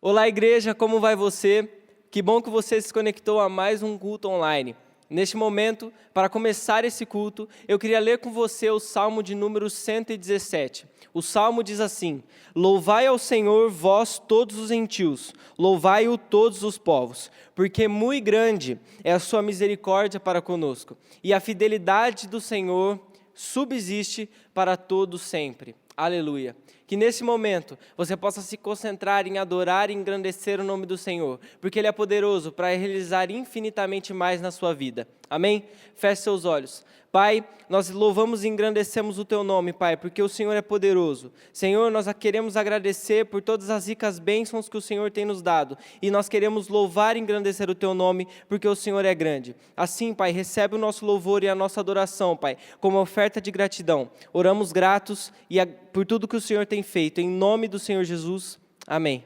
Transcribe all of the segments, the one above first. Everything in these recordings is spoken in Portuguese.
Olá, igreja, como vai você? Que bom que você se conectou a mais um culto online. Neste momento, para começar esse culto, eu queria ler com você o Salmo de número 117. O Salmo diz assim: Louvai ao Senhor, vós todos os gentios, louvai-o todos os povos, porque muito grande é a sua misericórdia para conosco, e a fidelidade do Senhor subsiste para todos sempre. Aleluia. Que nesse momento você possa se concentrar em adorar e engrandecer o nome do Senhor, porque Ele é poderoso para realizar infinitamente mais na sua vida. Amém? Feche seus olhos. Pai, nós louvamos e engrandecemos o Teu nome, Pai, porque o Senhor é poderoso. Senhor, nós queremos agradecer por todas as ricas bênçãos que o Senhor tem nos dado. E nós queremos louvar e engrandecer o Teu nome, porque o Senhor é grande. Assim, Pai, recebe o nosso louvor e a nossa adoração, Pai, como oferta de gratidão. Oramos gratos por tudo que o Senhor tem feito. Em nome do Senhor Jesus. Amém.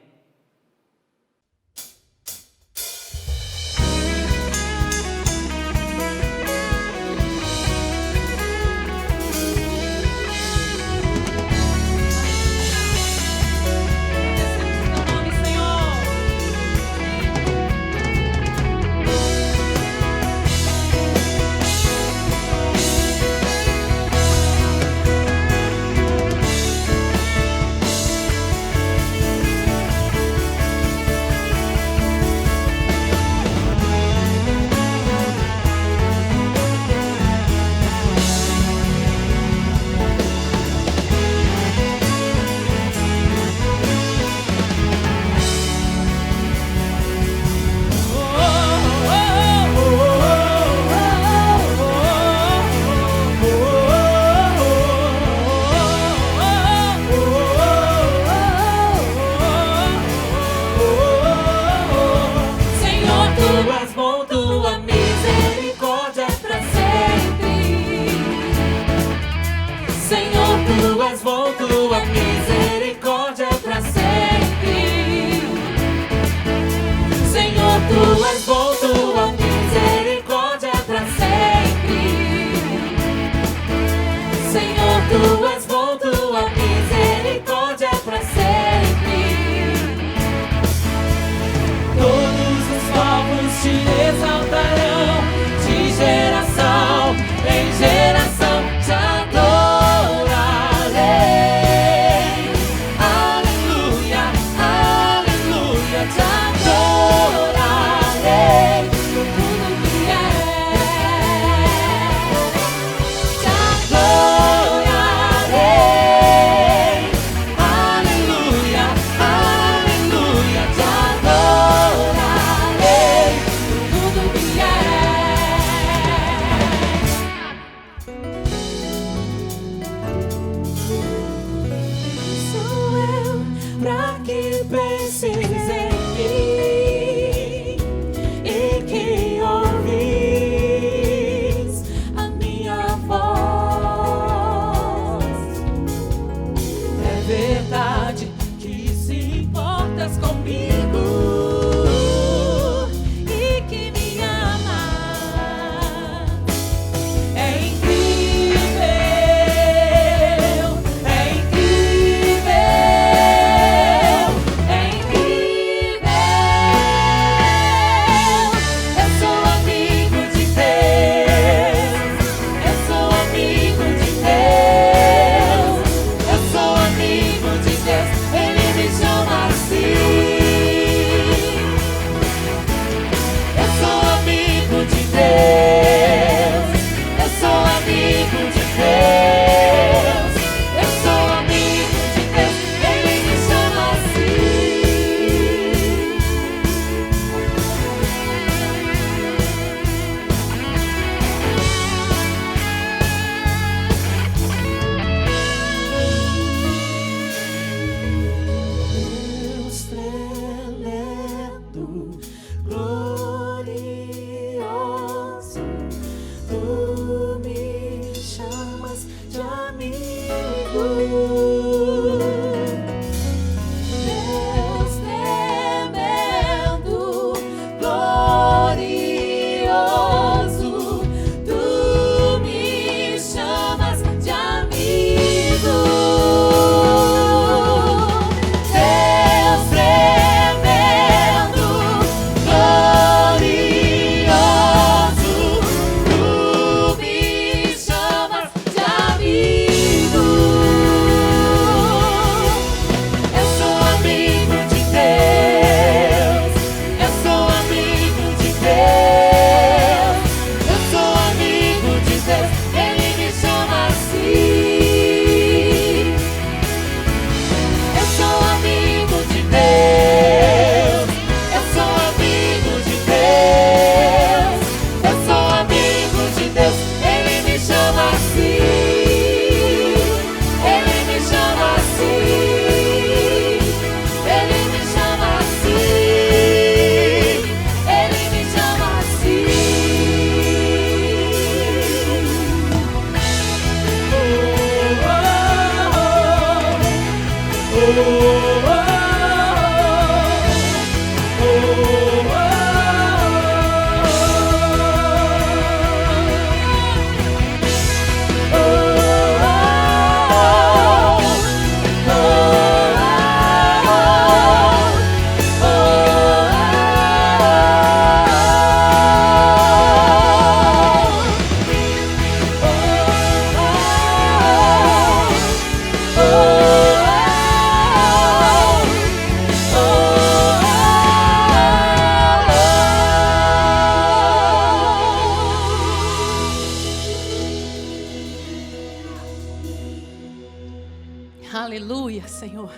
Aleluia, Senhor.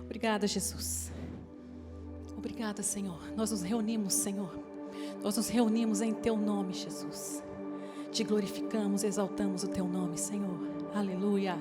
Obrigada, Jesus. Obrigada, Senhor. Nós nos reunimos, Senhor. Nós nos reunimos em Teu nome, Jesus. Te glorificamos, exaltamos o Teu nome, Senhor. Aleluia.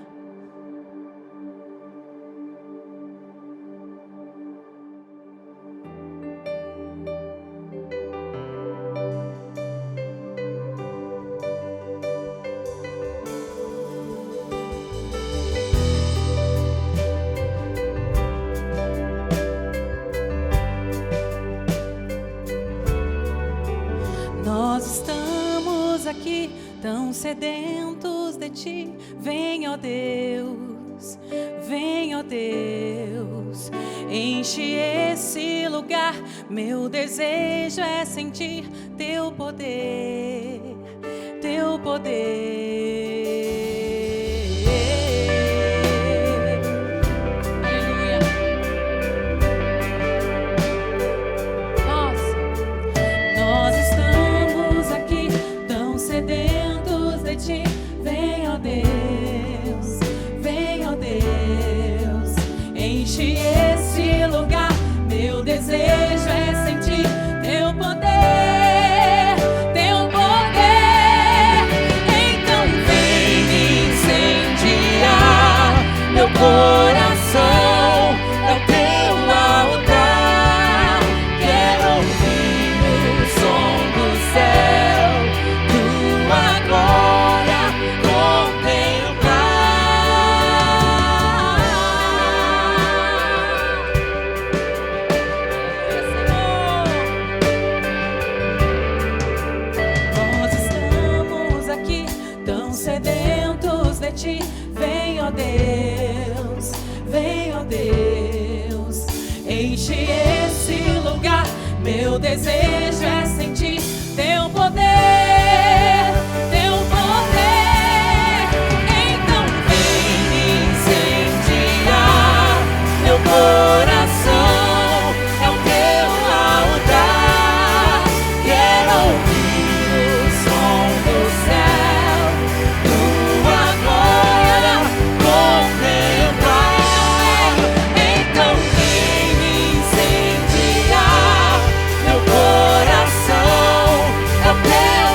Nós estamos aqui tão sedentos de Ti. Vem, ó Deus, vem, ó Deus, enche esse lugar. Meu desejo é sentir Teu poder, Teu poder. Aleluia. Nós estamos aqui tão sedentos de Ti. Vem, ó Deus, enche esse lugar. Meu desejo é sentir Teu poder, Teu poder. Então vem me incendiar meu coração, é o Teu altar. Quero ouvir o som do céu, Tua glória Nós estamos aqui tão sedentos de Ti. Vem, ó Deus, enche esse lugar. Meu desejo é sentir Teu poder, Teu poder. Então vem me incendiar meu coração, é o Teu altar. Quero ouvir o som do céu, Tua glória contemplar. Então vem me incendiar meu coração, é o Teu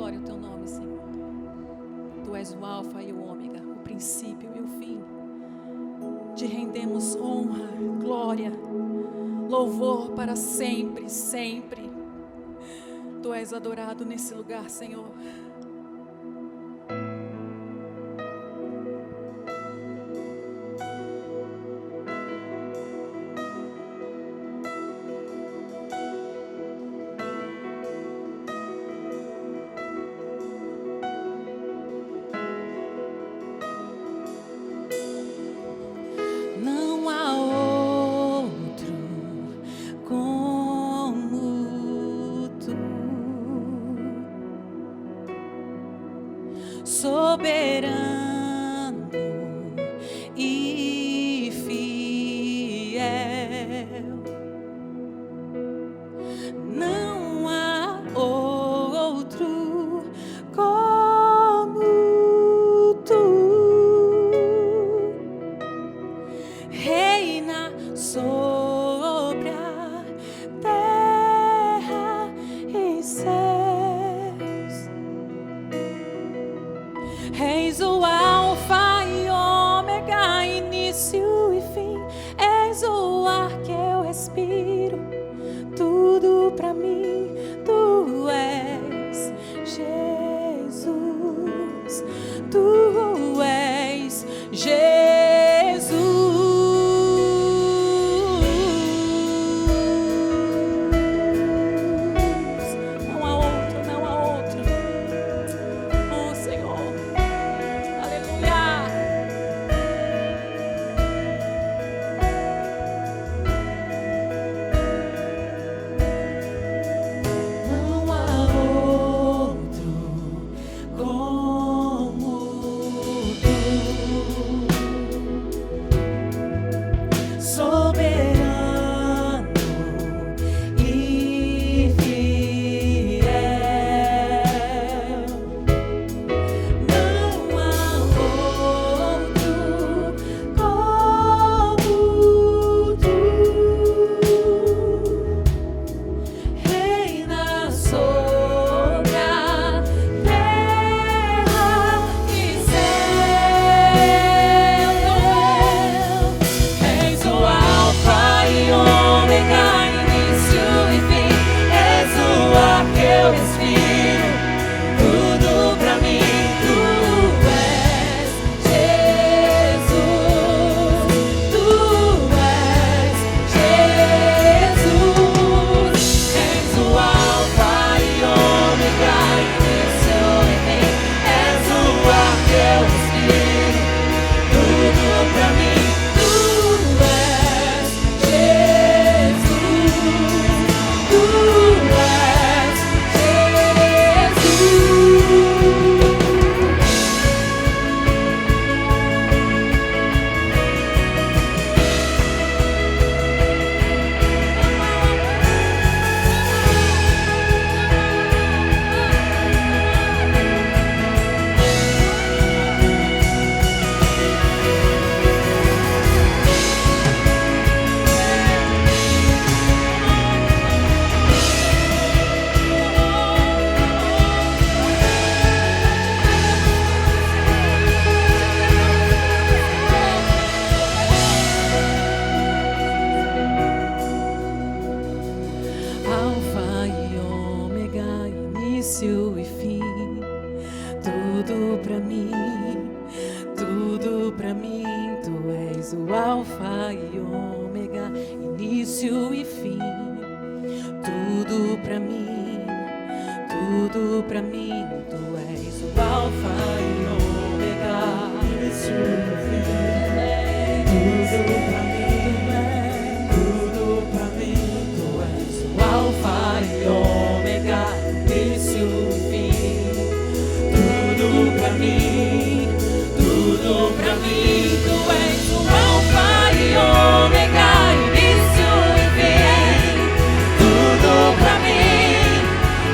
glória ao teu nome, Senhor. Tu és o alfa e o ômega, o princípio e o fim. Te rendemos honra, glória, louvor para sempre, sempre. Tu és adorado nesse lugar, Senhor. Soberano e fiel, não há outro como tu, reina sobre a terra e céus. És o alfa e ômega, início e fim. És o ar que eu respiro, tudo pra mim. Tu és Jesus, tu és Jesus. Não há outro, não há outro. Oh, Senhor. Início e fim, tudo pra mim, tudo pra mim. Tu és o alfa e ômega, início e fim, tudo pra mim, tudo pra mim. Tu és o alfa e ômega, início e fim, tudo pra mim, tudo pra mim. Tu és o alfa e ômega, início e fim, tudo pra mim, tudo pra mim. Tu és o alfa e ômega, início e fim, tudo pra mim,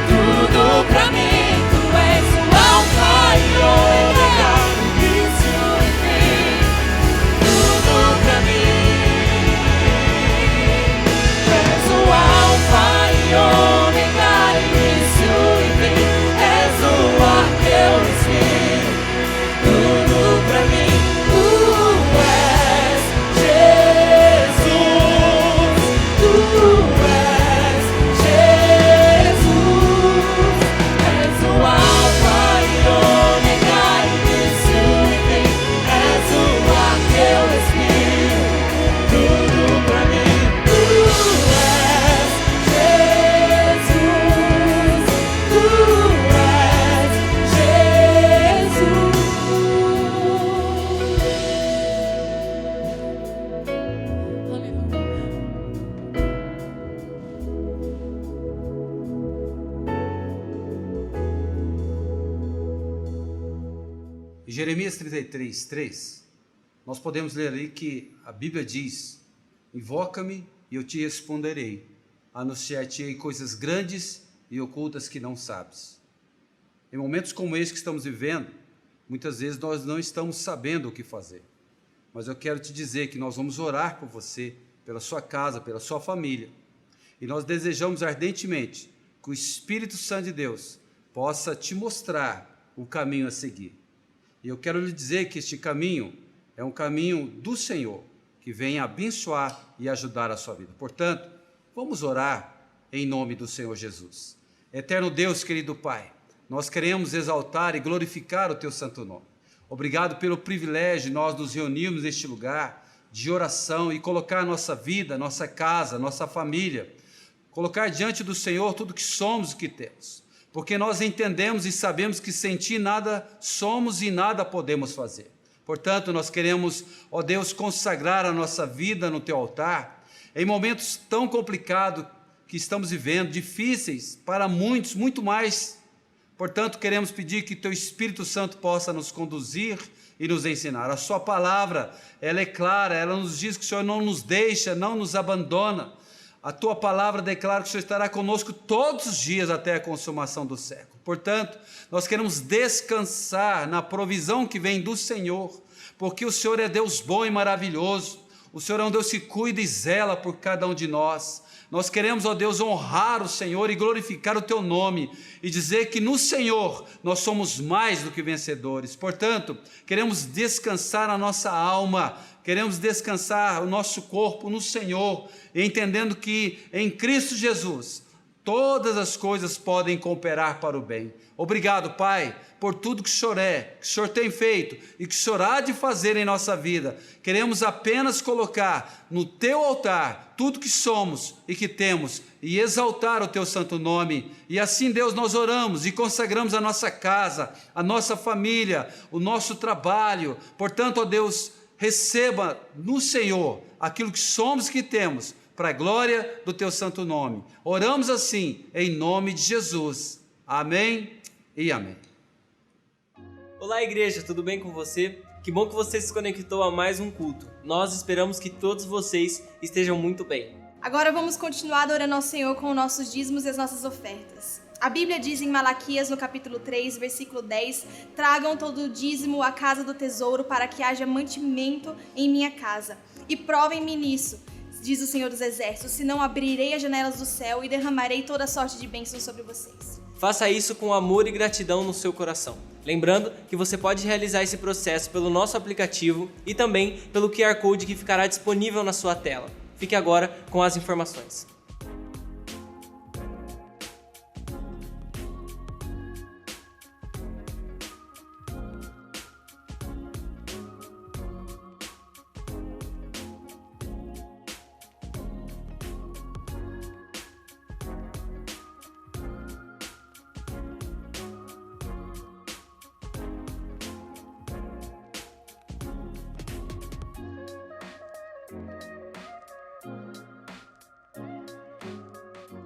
tudo pra mim. Tu és o alfa e ômega, início e fim, tudo pra mim. Jeremias 33, 3, nós podemos ler ali que a Bíblia diz: invoca-me e eu te responderei, anunciar-te-ei coisas grandes e ocultas que não sabes. Em momentos como esse que estamos vivendo, muitas vezes nós não estamos sabendo o que fazer, mas eu quero te dizer que nós vamos orar por você, pela sua casa, pela sua família, e nós desejamos ardentemente que o Espírito Santo de Deus possa te mostrar o caminho a seguir. E eu quero lhe dizer que este caminho é um caminho do Senhor, que vem abençoar e ajudar a sua vida. Portanto, vamos orar em nome do Senhor Jesus. Eterno Deus, querido Pai, nós queremos exaltar e glorificar o Teu santo nome. Obrigado pelo privilégio de nós nos reunirmos neste lugar de oração e colocar nossa vida, nossa casa, nossa família, colocar diante do Senhor tudo que somos e que temos. Porque nós entendemos e sabemos que sem Ti nada somos e nada podemos fazer. Portanto, nós queremos, ó Deus, consagrar a nossa vida no Teu altar, em momentos tão complicados que estamos vivendo, difíceis para muitos, muito mais. Portanto, queremos pedir que Teu Espírito Santo possa nos conduzir e nos ensinar. A Sua palavra, ela é clara, ela nos diz que o Senhor não nos deixa, não nos abandona. A Tua palavra declara que o Senhor estará conosco todos os dias até a consumação do século. Portanto, nós queremos descansar na provisão que vem do Senhor, porque o Senhor é Deus bom e maravilhoso. O Senhor é um Deus que cuida e zela por cada um de nós. Nós queremos, ó Deus, honrar o Senhor e glorificar o Teu nome e dizer que no Senhor nós somos mais do que vencedores. Portanto, queremos descansar a nossa alma, queremos descansar o nosso corpo no Senhor, entendendo que em Cristo Jesus todas as coisas podem cooperar para o bem. Obrigado, Pai, por tudo que o Senhor é, que o Senhor tem feito e que o Senhor há de fazer em nossa vida. Queremos apenas colocar no Teu altar tudo que somos e que temos e exaltar o Teu santo nome. E assim, Deus, nós oramos e consagramos a nossa casa, a nossa família, o nosso trabalho. Portanto, ó Deus, receba no Senhor aquilo que somos e que temos, para a glória do Teu santo nome. Oramos assim, em nome de Jesus. Amém e amém. Olá, igreja, tudo bem com você? Que bom que você se conectou a mais um culto. Nós esperamos que todos vocês estejam muito bem. Agora vamos continuar adorando ao Senhor com os nossos dízimos e as nossas ofertas. A Bíblia diz em Malaquias, no capítulo 3, versículo 10, tragam todo o dízimo à casa do tesouro para que haja mantimento em minha casa. E provem-me nisso, diz o Senhor dos Exércitos, senão abrirei as janelas do céu e derramarei toda sorte de bênçãos sobre vocês. Faça isso com amor e gratidão no seu coração. Lembrando que você pode realizar esse processo pelo nosso aplicativo e também pelo QR Code que ficará disponível na sua tela. Fique agora com as informações.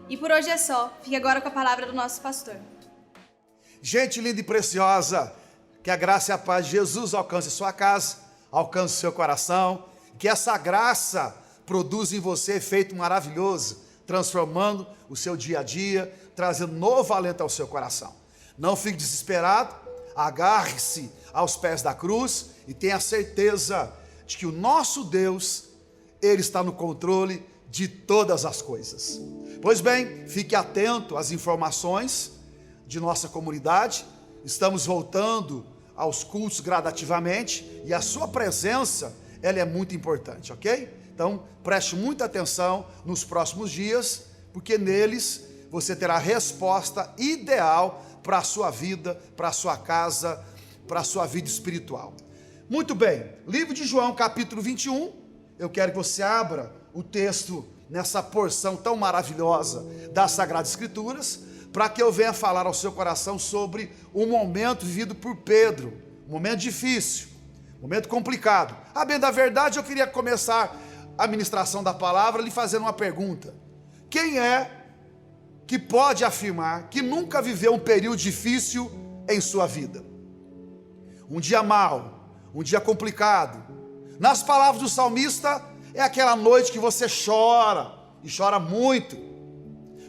E por hoje é só. Fique agora com a palavra do nosso pastor. Gente linda e preciosa, que a graça e a paz de Jesus alcance sua casa, alcance seu coração, que essa graça produza em você efeito maravilhoso, transformando o seu dia a dia, trazendo novo alento ao seu coração. Não fique desesperado, agarre-se aos pés da cruz e tenha certeza de que o nosso Deus, Ele está no controle de todas as coisas. Pois bem, fique atento às informações de nossa comunidade. Estamos voltando aos cultos gradativamente e a sua presença, ela é muito importante, ok? Então, preste muita atenção nos próximos dias, porque neles você terá a resposta ideal para a sua vida, para a sua casa, para a sua vida espiritual. Muito bem, livro de João, capítulo 21, eu quero que você abra o texto nessa porção tão maravilhosa das Sagradas Escrituras, para que eu venha falar ao seu coração sobre um momento vivido por Pedro, um momento difícil, um momento complicado. A bem da verdade, eu queria começar a ministração da palavra lhe fazendo uma pergunta: quem é que pode afirmar que nunca viveu um período difícil em sua vida? um dia mau, um dia complicado. Nas palavras do salmista, é aquela noite que você chora, e chora muito.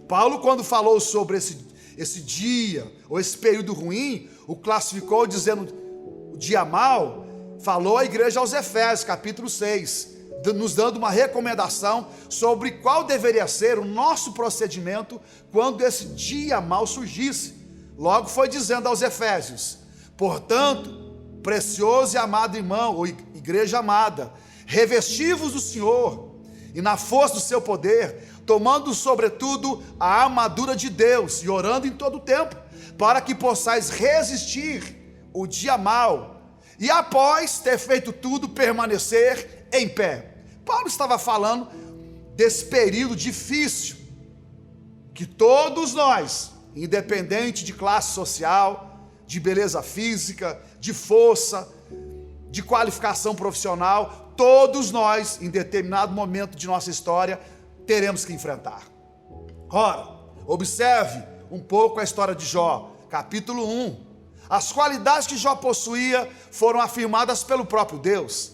Paulo, quando falou sobre esse dia, ou esse período ruim, o classificou dizendo o dia mau, falou à igreja aos Efésios, capítulo 6, nos dando uma recomendação sobre qual deveria ser o nosso procedimento quando esse dia mau surgisse. Logo foi dizendo aos Efésios: portanto, precioso e amado irmão, ou igreja amada, revesti-vos do Senhor e na força do seu poder, tomando sobretudo a armadura de Deus e orando em todo o tempo, para que possais resistir o dia mau e após ter feito tudo, permanecer em pé. Paulo estava falando desse período difícil que todos nós, independente de classe social, de beleza física, de força, de qualificação profissional, todos nós, em determinado momento de nossa história, teremos que enfrentar. Ora, observe um pouco a história de Jó, capítulo 1. As qualidades que Jó possuía foram afirmadas pelo próprio Deus,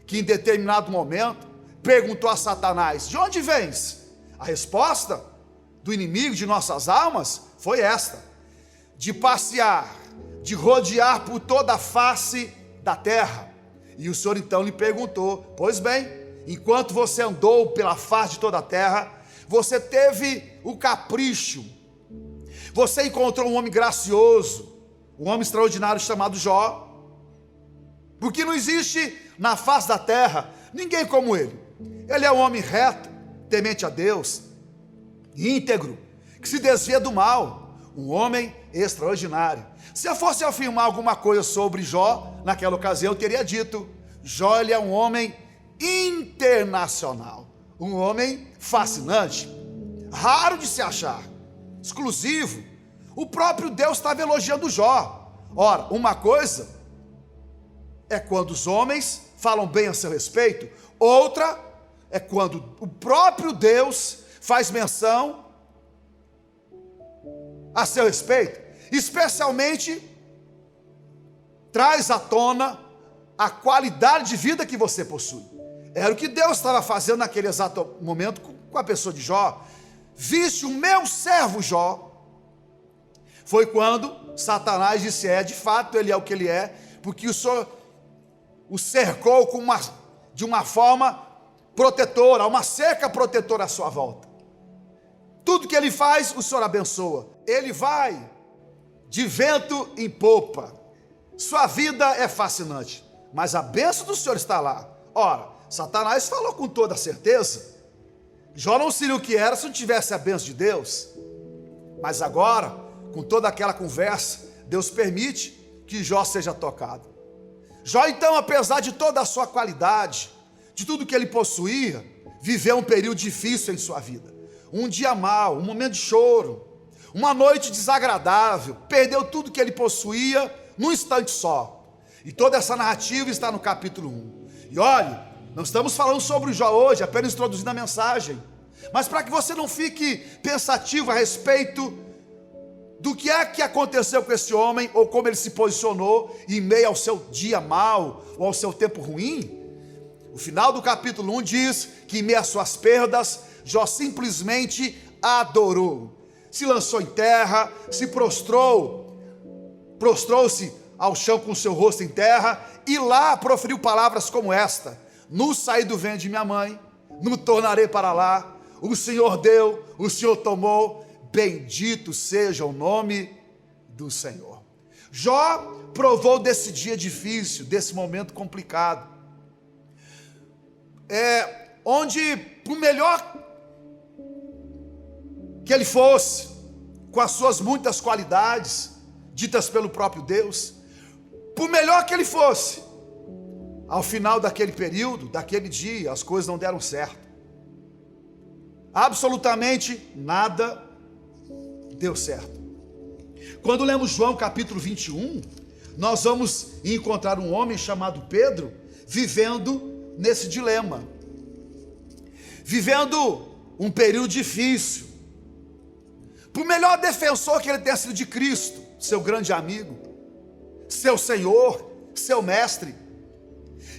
que em determinado momento perguntou a Satanás: de onde vens? A resposta do inimigo de nossas almas foi esta: de passear, de rodear por toda a face da terra. E o Senhor então lhe perguntou: pois bem, enquanto você andou pela face de toda a terra, você teve o capricho, você encontrou um homem gracioso, um homem extraordinário chamado Jó, porque não existe na face da terra ninguém como ele. Ele é um homem reto, temente a Deus, íntegro, que se desvia do mal, um homem extraordinário. Se eu fosse afirmar alguma coisa sobre Jó, naquela ocasião eu teria dito: Jó, ele é um homem internacional, um homem fascinante, raro de se achar, exclusivo. O próprio Deus estava elogiando Jó. Ora, uma coisa é quando os homens falam bem a seu respeito, outra é quando o próprio Deus faz menção a seu respeito, especialmente traz à tona a qualidade de vida que você possui. Era o que Deus estava fazendo naquele exato momento com a pessoa de Jó. Viste o meu servo Jó. Foi quando Satanás disse: de fato ele é o que ele é, porque o Senhor o cercou de uma forma protetora, uma cerca protetora à sua volta. Tudo que ele faz, o Senhor abençoa. Ele vai de vento em popa. Sua vida é fascinante, mas a bênção do Senhor está lá. Ora, Satanás falou com toda certeza: Jó não seria o que era se não tivesse a bênção de Deus. Mas agora, com toda aquela conversa, Deus permite que Jó seja tocado. Jó então, apesar de toda a sua qualidade, de tudo que ele possuía, viveu um período difícil em sua vida. Um dia mau, um momento de choro, uma noite desagradável, perdeu tudo que ele possuía num instante só. E toda essa narrativa está no capítulo 1. E olhe, não estamos falando sobre o Jó hoje, apenas introduzindo a mensagem, mas para que você não fique pensativo a respeito do que é que aconteceu com esse homem, ou como ele se posicionou em meio ao seu dia mau, ou ao seu tempo ruim. O final do capítulo 1 diz que em meio às suas perdas, Jó simplesmente adorou, se lançou em terra, se prostrou-se ao chão com o seu rosto em terra, e lá proferiu palavras como esta: no saí do ventre de minha mãe, no tornarei para lá, o Senhor deu, o Senhor tomou, bendito seja o nome do Senhor. Jó provou desse dia difícil, desse momento complicado, onde, por melhor que ele fosse, com as suas muitas qualidades, ditas pelo próprio Deus, por melhor que ele fosse, ao final daquele período, daquele dia, as coisas não deram certo. Absolutamente nada deu certo. Quando lemos João capítulo 21, nós vamos encontrar um homem chamado Pedro, vivendo nesse dilema, vivendo um período difícil. Por melhor defensor que ele tenha sido de Cristo, seu grande amigo, seu Senhor, seu mestre,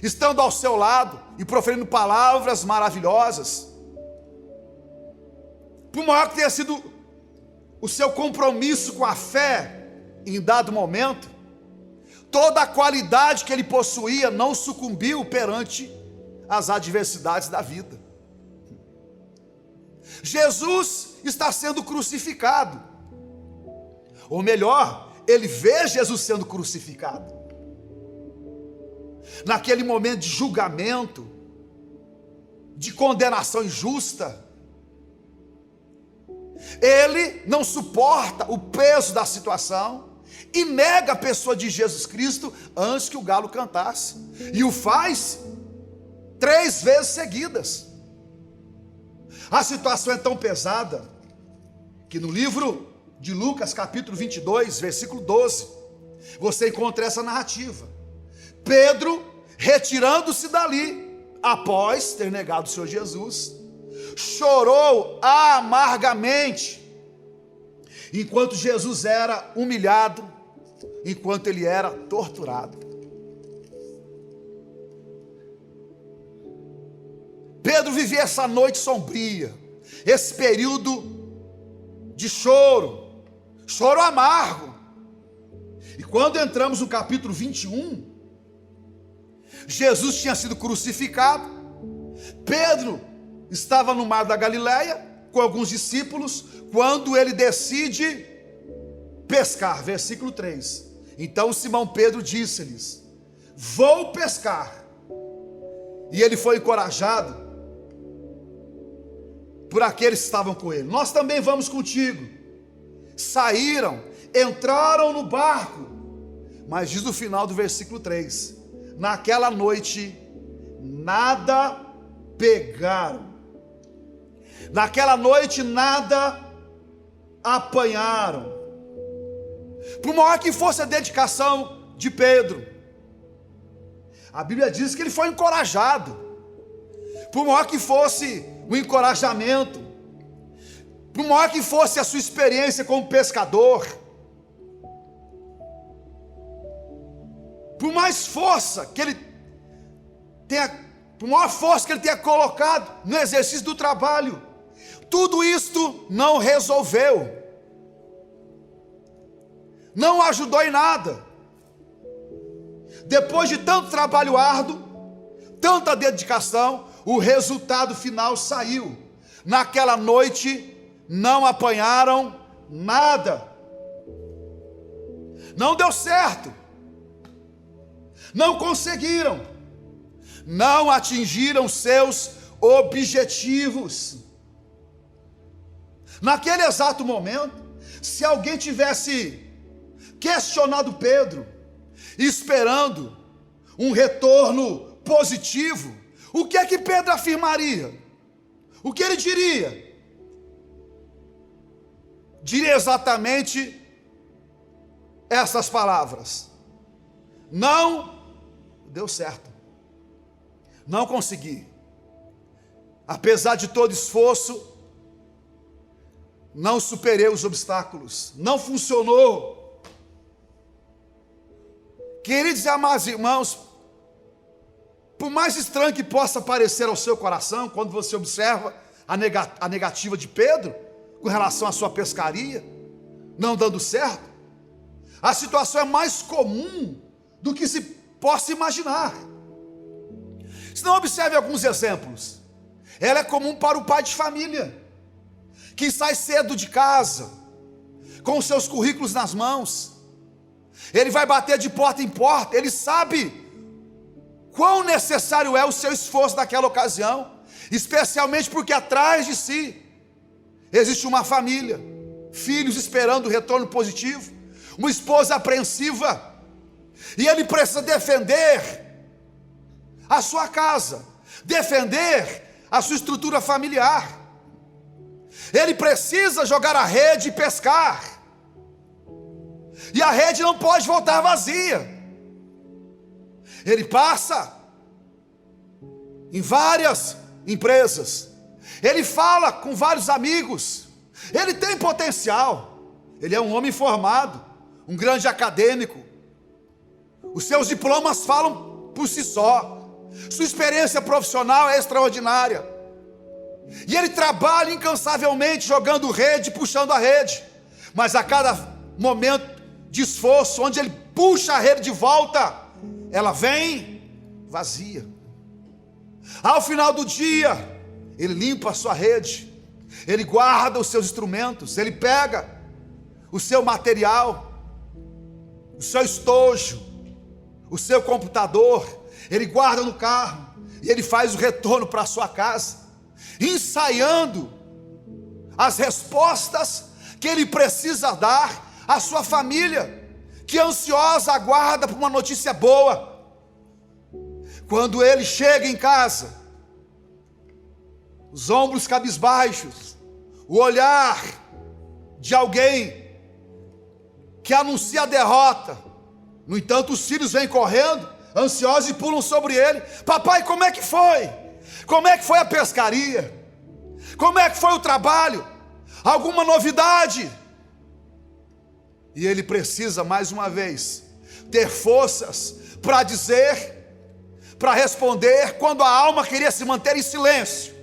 estando ao seu lado e proferindo palavras maravilhosas. Por maior que tenha sido o seu compromisso com a fé em dado momento, toda a qualidade que ele possuía não sucumbiu perante as adversidades da vida. Jesus está sendo crucificado, ou melhor, ele vê Jesus sendo crucificado. Naquele momento de julgamento, de condenação injusta, ele não suporta o peso da situação e nega a pessoa de Jesus Cristo antes que o galo cantasse, e o faz 3 vezes seguidas. A situação é tão pesada que no livro de Lucas, capítulo 22, versículo 12, você encontra essa narrativa. Pedro, retirando-se dali, após ter negado o Senhor Jesus, chorou amargamente, enquanto Jesus era humilhado, enquanto ele era torturado. Pedro vivia essa noite sombria, esse período de choro amargo. E quando entramos no capítulo 21, Jesus tinha sido crucificado, Pedro estava no mar da Galileia com alguns discípulos, quando ele decide pescar, versículo 3. Então Simão Pedro disse-lhes: vou pescar. E ele foi encorajado por aqueles que estavam com ele: nós também vamos contigo. Saíram, entraram no barco, mas diz no final do versículo 3: naquela noite nada pegaram, naquela noite nada apanharam. Por maior que fosse a dedicação de Pedro, a Bíblia diz que ele foi encorajado. Por maior que fosse o encorajamento, por maior que fosse a sua experiência como pescador, por mais força que ele tenha, por maior força que ele tenha colocado no exercício do trabalho, tudo isto não resolveu, não ajudou em nada. Depois de tanto trabalho árduo, tanta dedicação, o resultado final saiu. Naquela noite não apanharam nada, não deu certo, não conseguiram, não atingiram seus objetivos. Naquele exato momento, se alguém tivesse questionado Pedro, esperando um retorno positivo, o que é que Pedro afirmaria? O que ele diria? Diria exatamente essas palavras: não deu certo, não consegui, apesar de todo esforço, não superei os obstáculos, não funcionou. Queridos e amados irmãos, por mais estranho que possa parecer ao seu coração, quando você observa a negativa de Pedro com relação à sua pescaria, não dando certo, a situação é mais comum do que se possa imaginar. Se não, observe alguns exemplos. Ela é comum para o pai de família, que sai cedo de casa, com os seus currículos nas mãos. Ele vai bater de porta em porta, ele sabe quão necessário é o seu esforço naquela ocasião, especialmente porque atrás de si existe uma família, filhos esperando o retorno positivo, uma esposa apreensiva, e ele precisa defender a sua casa, defender a sua estrutura familiar. Ele precisa jogar a rede e pescar, e a rede não pode voltar vazia. Ele passa em várias empresas, ele fala com vários amigos, ele tem potencial, ele é um homem formado, um grande acadêmico, Os seus diplomas falam por si só. Sua experiência profissional é extraordinária. E ele trabalha incansavelmente jogando rede, puxando a rede. Mas a cada momento de esforço, onde ele puxa a rede de volta, ela vem vazia. Ao final do dia, ele limpa a sua rede, ele guarda os seus instrumentos, ele pega o seu material, o seu estojo, o seu computador, ele guarda no carro e ele faz o retorno para a sua casa, ensaiando as respostas que ele precisa dar à sua família, que ansiosa aguarda por uma notícia boa. Quando ele chega em casa, os ombros cabisbaixos, o olhar de alguém que anuncia a derrota. No entanto, os filhos vêm correndo, ansiosos, e pulam sobre ele. Papai, como é que foi? Como é que foi a pescaria? Como é que foi o trabalho? Alguma novidade? E ele precisa, mais uma vez, ter forças para dizer, para responder, quando a alma queria se manter em silêncio,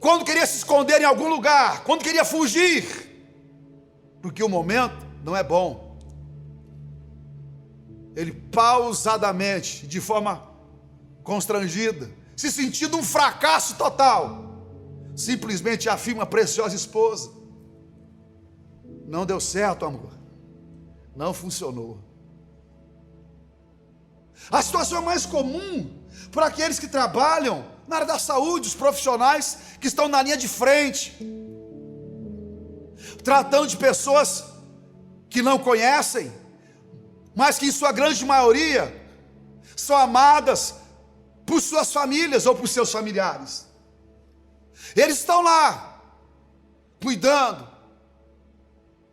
quando queria se esconder em algum lugar, quando queria fugir, porque o momento não é bom. Ele pausadamente, de forma constrangida, se sentindo um fracasso total, simplesmente afirma: preciosa esposa, não deu certo, amor, não funcionou. A situação é mais comum para aqueles que trabalham na área da saúde, os profissionais que estão na linha de frente, tratando de pessoas que não conhecem, mas que em sua grande maioria são amadas por suas famílias ou por seus familiares. Eles estão lá, cuidando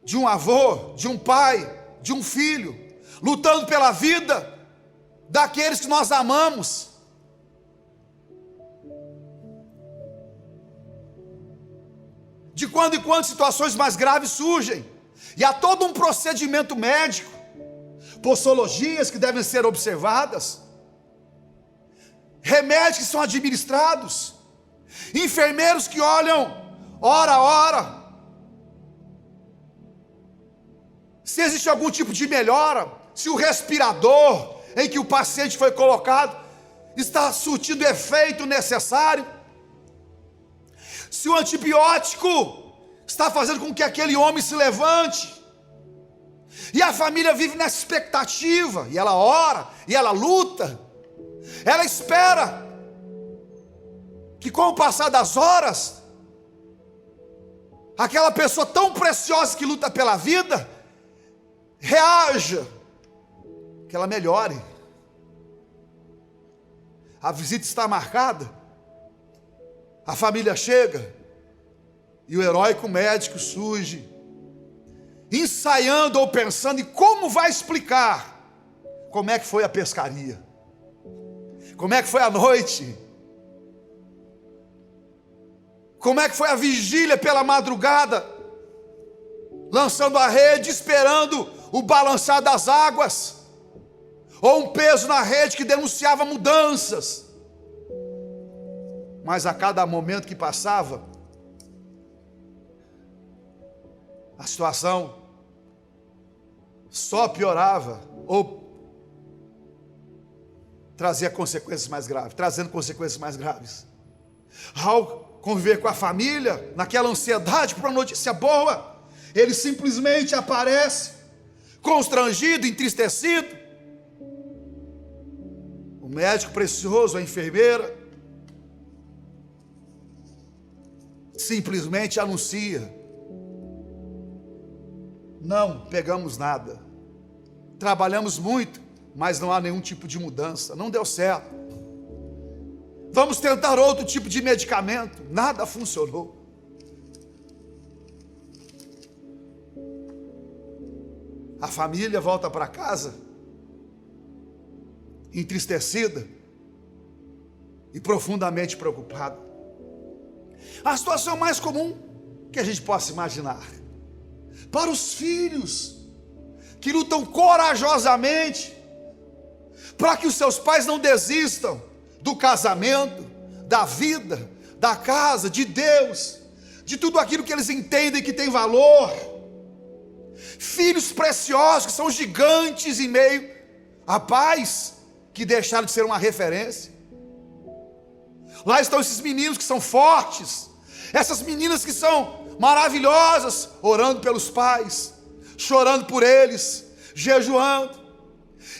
de um avô, de um pai, de um filho, lutando pela vida daqueles que nós amamos. De quando em quando situações mais graves surgem, e há todo um procedimento médico, posologias que devem ser observadas, remédios que são administrados, enfermeiros que olham hora a hora se existe algum tipo de melhora, se o respirador em que o paciente foi colocado está surtindo o efeito necessário, se o antibiótico está fazendo com que aquele homem se levante. E a família vive nessa expectativa, e ela ora, e ela luta, ela espera que com o passar das horas, aquela pessoa tão preciosa que luta pela vida, reaja, que ela melhore. A visita está marcada, a família chega, e o heróico médico surge, ensaiando ou pensando em como vai explicar como é que foi a pescaria, como é que foi a noite, como é que foi a vigília pela madrugada, lançando a rede, esperando o balançar das águas, ou um peso na rede que denunciava mudanças. Mas a cada momento que passava, a situação só piorava, ou trazia consequências mais graves, trazendo consequências mais graves. Ao conviver com a família, naquela ansiedade por uma notícia boa, ele simplesmente aparece, constrangido, entristecido. O médico precioso, a enfermeira, simplesmente anuncia: não pegamos nada, trabalhamos muito, mas não há nenhum tipo de mudança, não deu certo, vamos tentar outro tipo de medicamento, nada funcionou. A família volta para casa entristecida e profundamente preocupada. A situação mais comum que a gente possa imaginar. Para os filhos que lutam corajosamente para que os seus pais não desistam do casamento, da vida, da casa, de Deus, de tudo aquilo que eles entendem que tem valor. Filhos preciosos que são gigantes em meio a pais que deixaram de ser uma referência. Lá estão esses meninos que são fortes, essas meninas que são maravilhosas, orando pelos pais, chorando por eles, jejuando.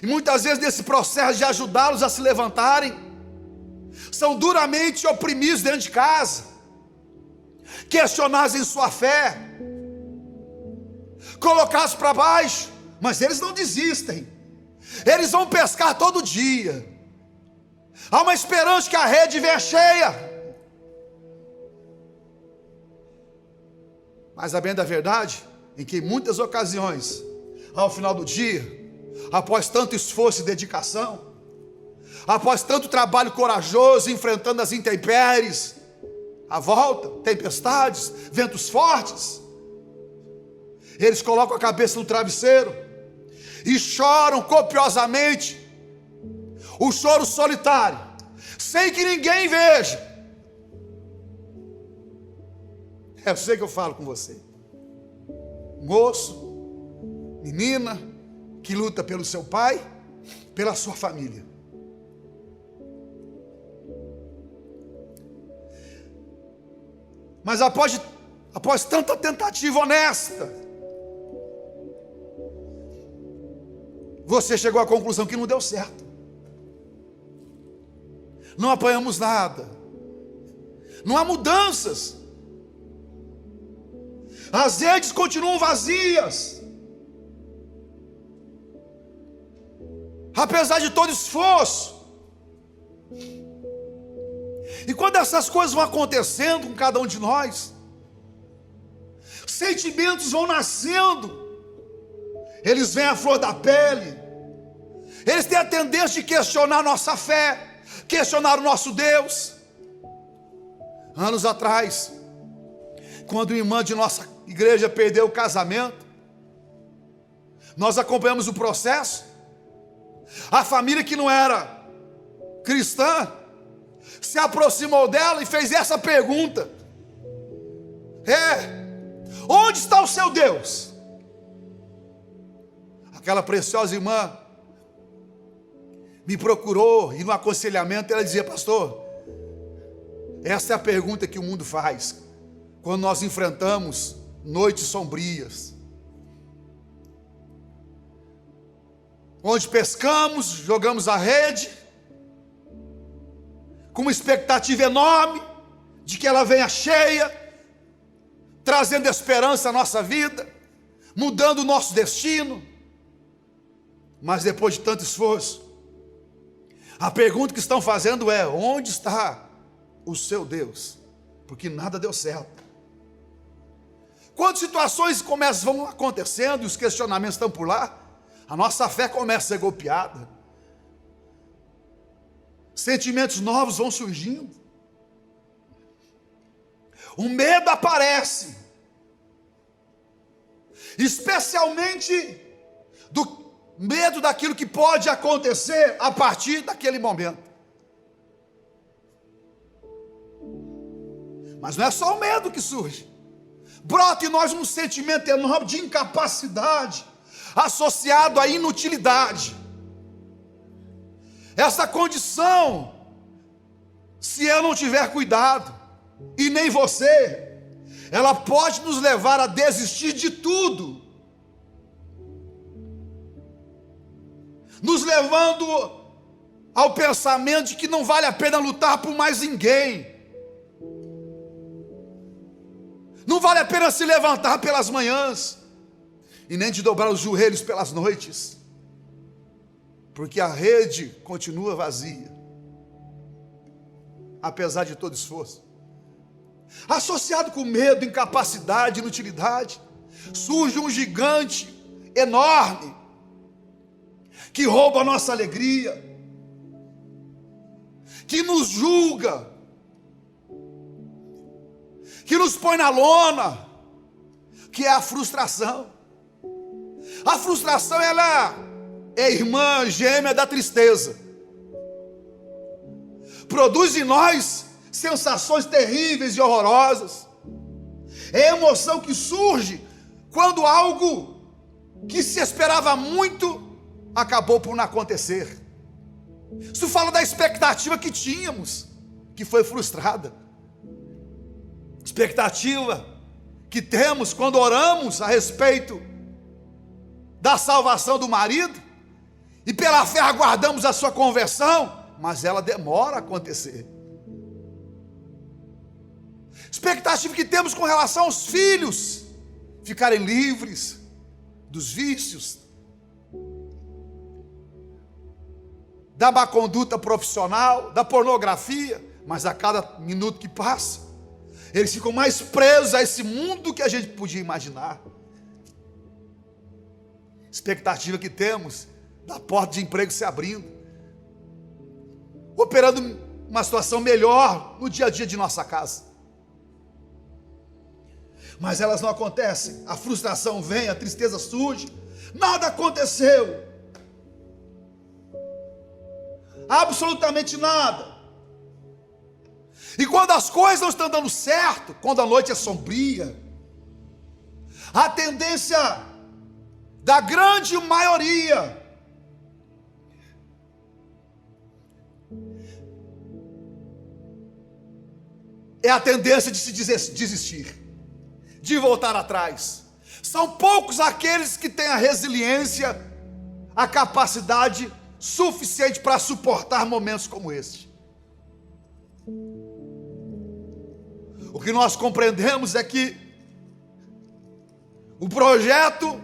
E muitas vezes nesse processo de ajudá-los a se levantarem, são duramente oprimidos dentro de casa, questionados em sua fé, colocados para baixo, mas eles não desistem. Eles vão pescar todo dia. Há uma esperança que a rede venha cheia. Mas a bem da verdade, em que em muitas ocasiões, ao final do dia, após tanto esforço e dedicação, após tanto trabalho corajoso, enfrentando as intempéries, a volta, tempestades, ventos fortes, eles colocam a cabeça no travesseiro e choram copiosamente, o choro solitário, sem que ninguém veja. Eu sei que eu falo com você, moço, menina, que luta pelo seu pai, pela sua família. Mas após tanta tentativa honesta, você chegou à conclusão que não deu certo. Não apanhamos nada. Não há mudanças. As redes continuam vazias. Apesar de todo esforço. E quando essas coisas vão acontecendo com cada um de nós, sentimentos vão nascendo, eles vêm à flor da pele, eles têm a tendência de questionar a nossa fé, questionar o nosso Deus. Anos atrás, quando uma irmã de nossa igreja perdeu o casamento, nós acompanhamos o processo. A família que não era cristã se aproximou dela e fez essa pergunta: onde está o seu Deus? Aquela preciosa irmã me procurou e no aconselhamento ela dizia: pastor, essa é a pergunta que o mundo faz quando nós enfrentamos noites sombrias, onde pescamos, jogamos a rede, com uma expectativa enorme de que ela venha cheia, trazendo esperança à nossa vida, mudando o nosso destino. Mas depois de tanto esforço, a pergunta que estão fazendo é: onde está o seu Deus? Porque nada deu certo. Quando situações vão acontecendo e os questionamentos estão por lá, a nossa fé começa a ser golpeada. Sentimentos novos vão surgindo. O medo aparece, especialmente do medo daquilo que pode acontecer a partir daquele momento. Mas não é só o medo que surge. Brota em nós um sentimento enorme de incapacidade, associado à inutilidade. Essa condição, se eu não tiver cuidado, e nem você, ela pode nos levar a desistir de tudo, nos levando ao pensamento de que não vale a pena lutar por mais ninguém, não vale a pena se levantar pelas manhãs, e nem de dobrar os joelhos pelas noites, porque a rede continua vazia, apesar de todo esforço. Associado com medo, incapacidade, inutilidade, surge um gigante enorme, que rouba a nossa alegria, que nos julga, que nos põe na lona, que é a frustração. A frustração, ela é irmã gêmea da tristeza. Produz em nós sensações terríveis e horrorosas. É a emoção que surge quando algo que se esperava muito acabou por não acontecer. Isso fala da expectativa que tínhamos, que foi frustrada. Expectativa que temos quando oramos a respeito da salvação do marido e pela fé aguardamos a sua conversão, mas ela demora a acontecer. Expectativa que temos com relação aos filhos ficarem livres dos vícios, da má conduta profissional, da pornografia, mas a cada minuto que passa, eles ficam mais presos a esse mundo que a gente podia imaginar. Expectativa que temos da porta de emprego se abrindo, operando uma situação melhor no dia a dia de nossa casa. Mas elas não acontecem, a frustração vem, a tristeza surge, nada aconteceu, absolutamente nada. E quando as coisas não estão dando certo, quando a noite é sombria, a tendência da grande maioria é a tendência de se desistir, de voltar atrás. São poucos aqueles que têm a resiliência, a capacidade suficiente para suportar momentos como este. O que nós compreendemos é que o projeto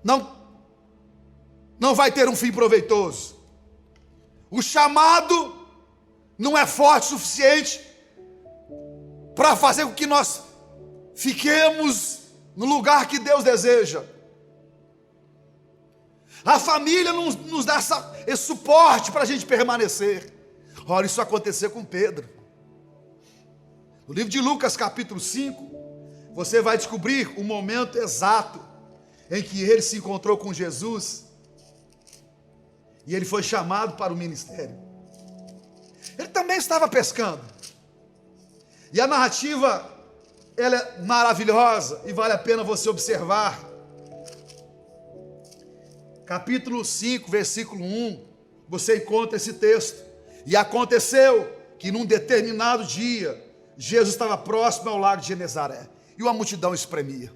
não vai ter um fim proveitoso. O chamado não é forte o suficiente para fazer com que nós fiquemos no lugar que Deus deseja. A família nos dá esse suporte para a gente permanecer. Ora, isso aconteceu com Pedro. No livro de Lucas, capítulo 5, você vai descobrir o momento exato em que ele se encontrou com Jesus e ele foi chamado para o ministério. Ele também estava pescando. E a narrativa, ela é maravilhosa e vale a pena você observar. Capítulo 5, versículo 1, você encontra esse texto. E aconteceu que num determinado dia, Jesus estava próximo ao lago de Genezaré e uma multidão espremia.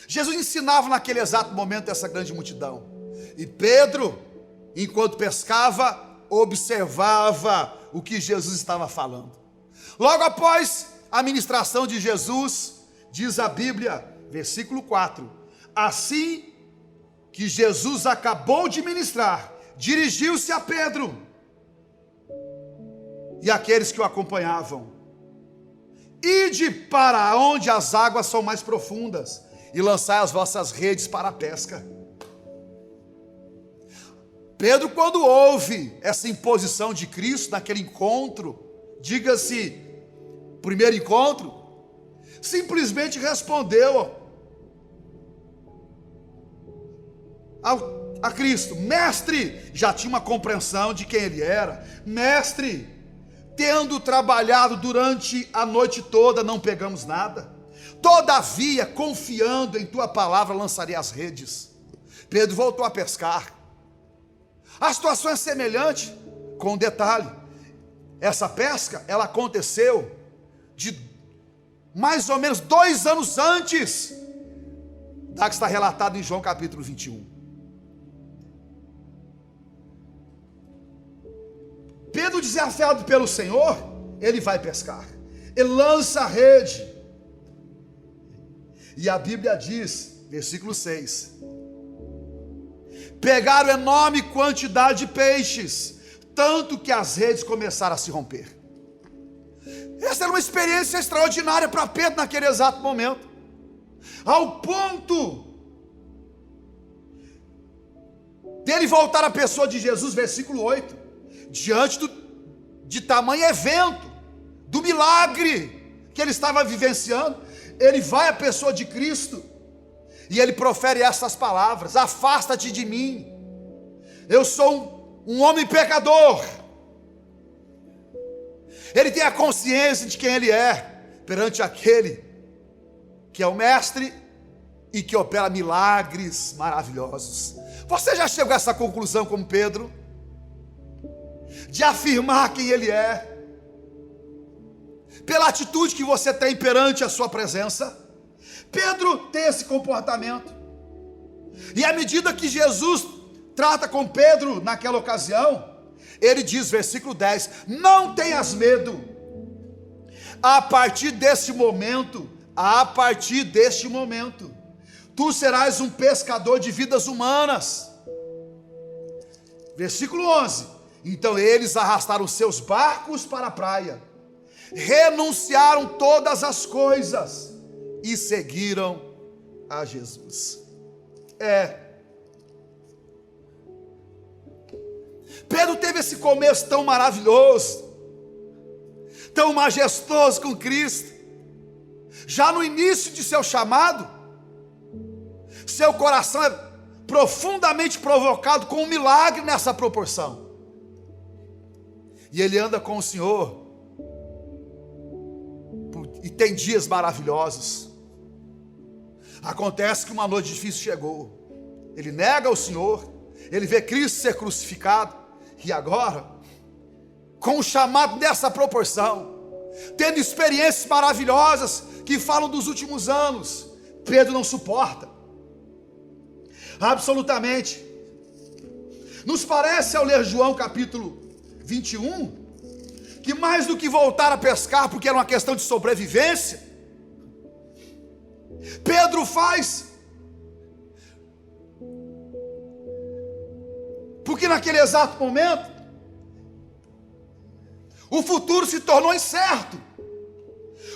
Jesus ensinava naquele exato momento essa grande multidão. E Pedro, enquanto pescava, observava o que Jesus estava falando. Logo após a ministração de Jesus, diz a Bíblia, versículo 4, assim que Jesus acabou de ministrar, dirigiu-se a Pedro e aqueles que o acompanhavam: ide para onde as águas são mais profundas e lançai as vossas redes para a pesca. Pedro, quando ouve essa imposição de Cristo naquele encontro, diga-se, primeiro encontro, simplesmente respondeu a Cristo: mestre, já tinha uma compreensão de quem ele era. Mestre, tendo trabalhado durante a noite toda, não pegamos nada. Todavia, confiando em tua palavra, lançarei as redes. Pedro voltou a pescar. A situação é semelhante, com um detalhe: essa pesca, ela aconteceu de mais ou menos 2 anos antes da que está relatado em João capítulo 21. Pedro, desafiado pelo Senhor, ele vai pescar, ele lança a rede, e a Bíblia diz, versículo 6, pegaram enorme quantidade de peixes, tanto que as redes começaram a se romper. Essa era uma experiência extraordinária para Pedro naquele exato momento, ao ponto dele voltar à pessoa de Jesus, versículo 8, diante de tamanho evento, do milagre que ele estava vivenciando. Ele vai à pessoa de Cristo E ele profere essas palavras: afasta-te de mim, eu sou um homem pecador. Ele tem a consciência de quem ele é perante aquele que é o mestre e que opera milagres maravilhosos. Você já chegou a essa conclusão como Pedro? De afirmar quem ele é, pela atitude que você tem perante a sua presença? Pedro tem esse comportamento. E à medida que Jesus trata com Pedro naquela ocasião, ele diz, versículo 10: não tenhas medo. A partir deste momento, tu serás um pescador de vidas humanas. Versículo 11: então eles arrastaram seus barcos para a praia, renunciaram todas as coisas e seguiram a Jesus. Pedro teve esse começo tão maravilhoso, tão majestoso com Cristo. Já no início de seu chamado, seu coração é profundamente provocado com um milagre nessa proporção. E ele anda com o Senhor e tem dias maravilhosos. Acontece que uma noite difícil chegou. Ele nega o Senhor, ele vê Cristo ser crucificado, e agora, com o chamado dessa proporção, tendo experiências maravilhosas que falam dos últimos anos, Pedro não suporta. Absolutamente. Nos parece, ao ler João capítulo 21, que mais do que voltar a pescar, porque era uma questão de sobrevivência, Pedro faz porque naquele exato momento o futuro se tornou incerto.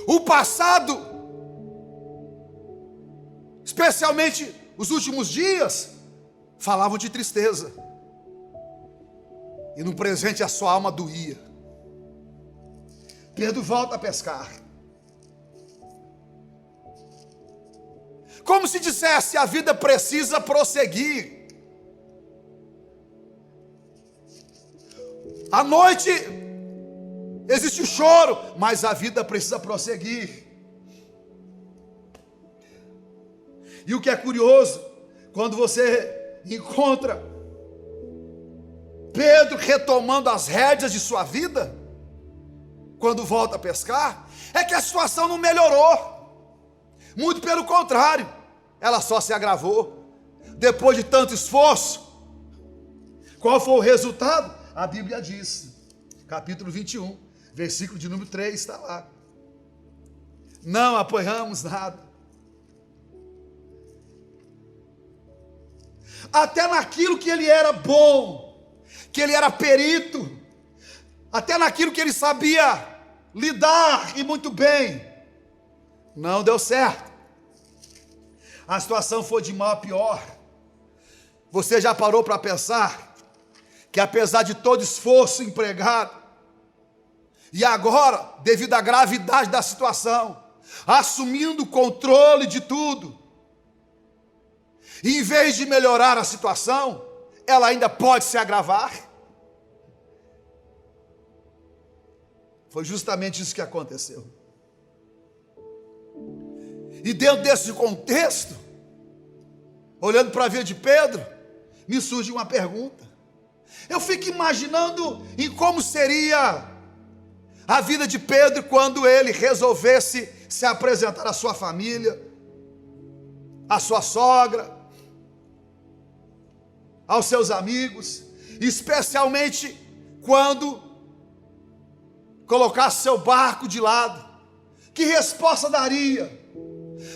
O passado, especialmente os últimos dias, falavam de tristeza, e no presente a sua alma doía. Pedro volta a pescar, como se dissesse: a vida precisa prosseguir. À noite existe o choro, mas a vida precisa prosseguir. E o que é curioso, quando você encontra Pedro retomando as rédeas de sua vida, quando volta a pescar, é que a situação não melhorou. Muito pelo contrário, ela só se agravou. Depois de tanto esforço, qual foi o resultado? A Bíblia diz, capítulo 21, versículo de número 3, está lá: não apanhamos nada. Até naquilo que ele era bom, que ele era perito, até naquilo que ele sabia lidar e muito bem, não deu certo. A situação foi de mal a pior. Você já parou para pensar que apesar de todo esforço empregado, e agora, devido à gravidade da situação, assumindo o controle de tudo, e em vez de melhorar a situação, ela ainda pode se agravar? Foi justamente isso que aconteceu. E dentro desse contexto, olhando para a vida de Pedro, me surge uma pergunta. Eu fico imaginando em como seria a vida de Pedro quando ele resolvesse se apresentar à sua família, à sua sogra, aos seus amigos, especialmente quando colocasse seu barco de lado. Que resposta daria?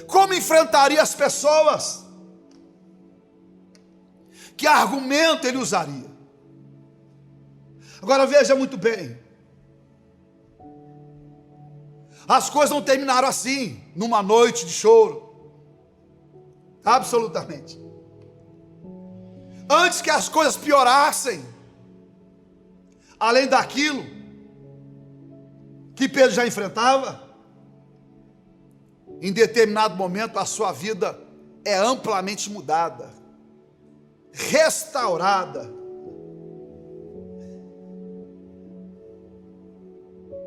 Como enfrentaria as pessoas? Que argumento ele usaria? Agora veja muito bem, as coisas não terminaram assim, numa noite de choro. Absolutamente. Antes que as coisas piorassem, além daquilo que Pedro já enfrentava, em determinado momento a sua vida é amplamente mudada, restaurada.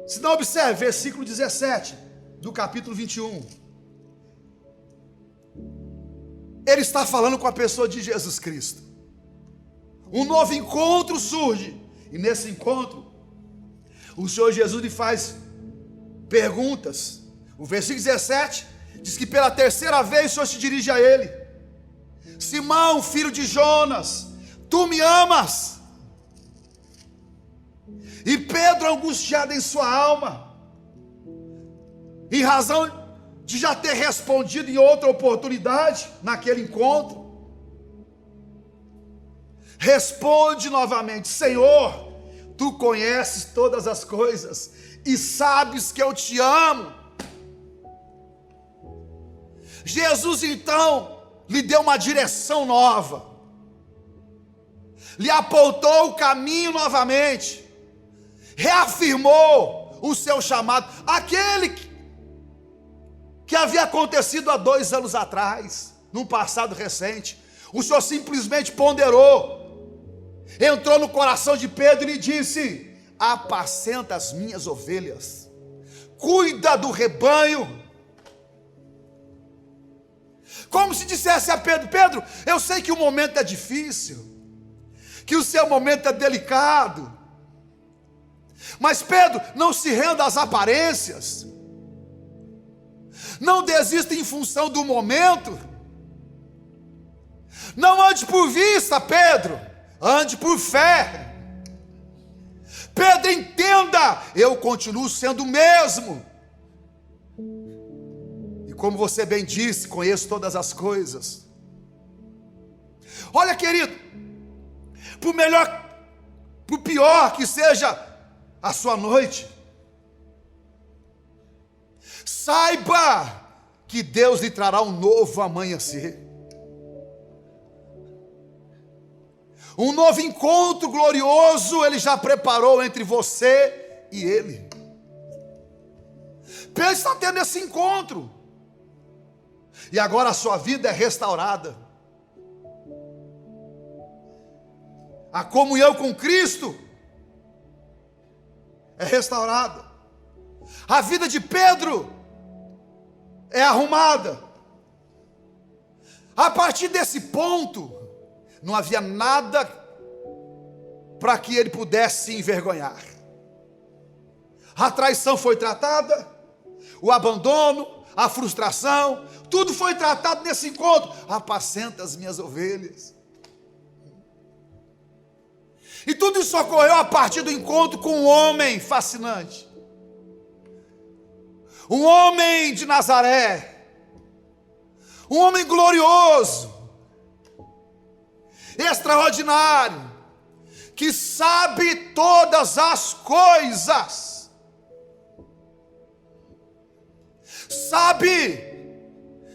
Se não, observe, versículo 17 do capítulo 21. Ele está falando com a pessoa de Jesus Cristo. Um novo encontro surge, e nesse encontro, o Senhor Jesus lhe faz perguntas. O versículo 17 diz que pela terceira vez o Senhor se dirige a ele: Simão, filho de Jonas, tu me amas? E Pedro, angustiado em sua alma, em razão de já ter respondido em outra oportunidade, naquele encontro, responde novamente: Senhor, tu conheces todas as coisas e sabes que eu te amo. Jesus então lhe deu uma direção nova, lhe apontou o caminho novamente, reafirmou o seu chamado, aquele que havia acontecido há 2 anos atrás, num passado recente. O Senhor simplesmente ponderou, entrou no coração de Pedro e lhe disse: apacenta as minhas ovelhas, cuida do rebanho. Como se dissesse a Pedro: Pedro, eu sei que o momento é difícil, que o seu momento é delicado, mas Pedro, não se renda às aparências, não desista em função do momento, não ande por vista, Pedro, ande por fé. Pedro, entenda, eu continuo sendo o mesmo, e como você bem disse, conheço todas as coisas. Olha, querido, por melhor, por pior que seja a sua noite, saiba que Deus lhe trará um novo amanhecer, um novo encontro glorioso Ele já preparou entre você e Ele. Pedro está tendo esse encontro, e agora a sua vida é restaurada. A comunhão com Cristo é restaurada. A vida de Pedro é arrumada. A partir desse ponto, não havia nada para que ele pudesse se envergonhar. A traição foi tratada, o abandono, a frustração, tudo foi tratado nesse encontro. Apacenta as minhas ovelhas. E tudo isso ocorreu a partir do encontro com um homem fascinante, um homem de Nazaré, um homem glorioso, extraordinário, que sabe todas as coisas, sabe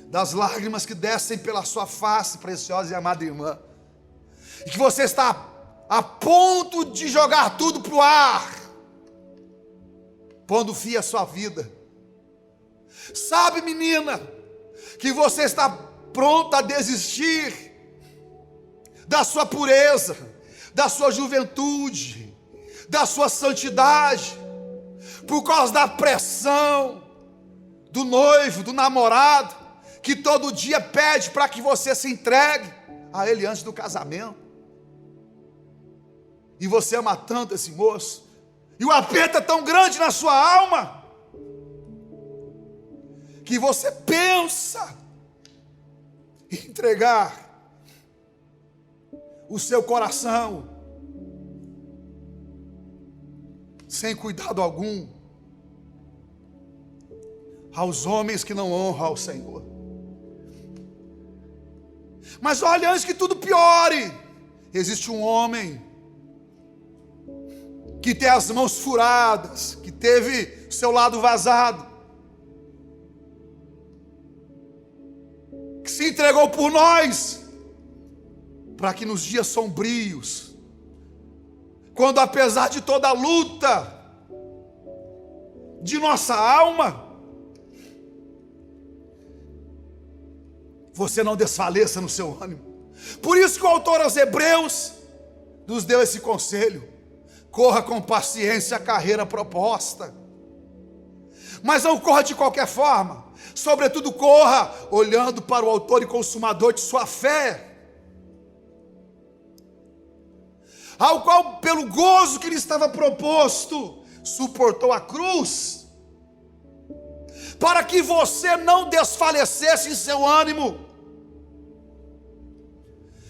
das lágrimas que descem pela sua face, preciosa e amada irmã, e que você está a ponto de jogar tudo para o ar, pondo fim à sua vida. Sabe, menina, que você está pronta a desistir da sua pureza, da sua juventude, da sua santidade, por causa da pressão do noivo, do namorado, que todo dia pede para que você se entregue a ele antes do casamento. E você ama tanto esse moço, e o aperto é tão grande na sua alma, que você pensa em entregar o seu coração, sem cuidado algum, aos homens que não honram ao Senhor. Mas olha, antes que tudo piore, existe um homem que tem as mãos furadas, que teve seu lado vazado, que se entregou por nós, para que nos dias sombrios, quando apesar de toda a luta de nossa alma, você não desfaleça no seu ânimo. Por isso que o autor aos Hebreus nos deu esse conselho: corra com paciência a carreira proposta. Mas não corra de qualquer forma. Sobretudo corra olhando para o autor e consumador de sua fé, ao qual, pelo gozo que lhe estava proposto, suportou a cruz, para que você não desfalecesse em seu ânimo.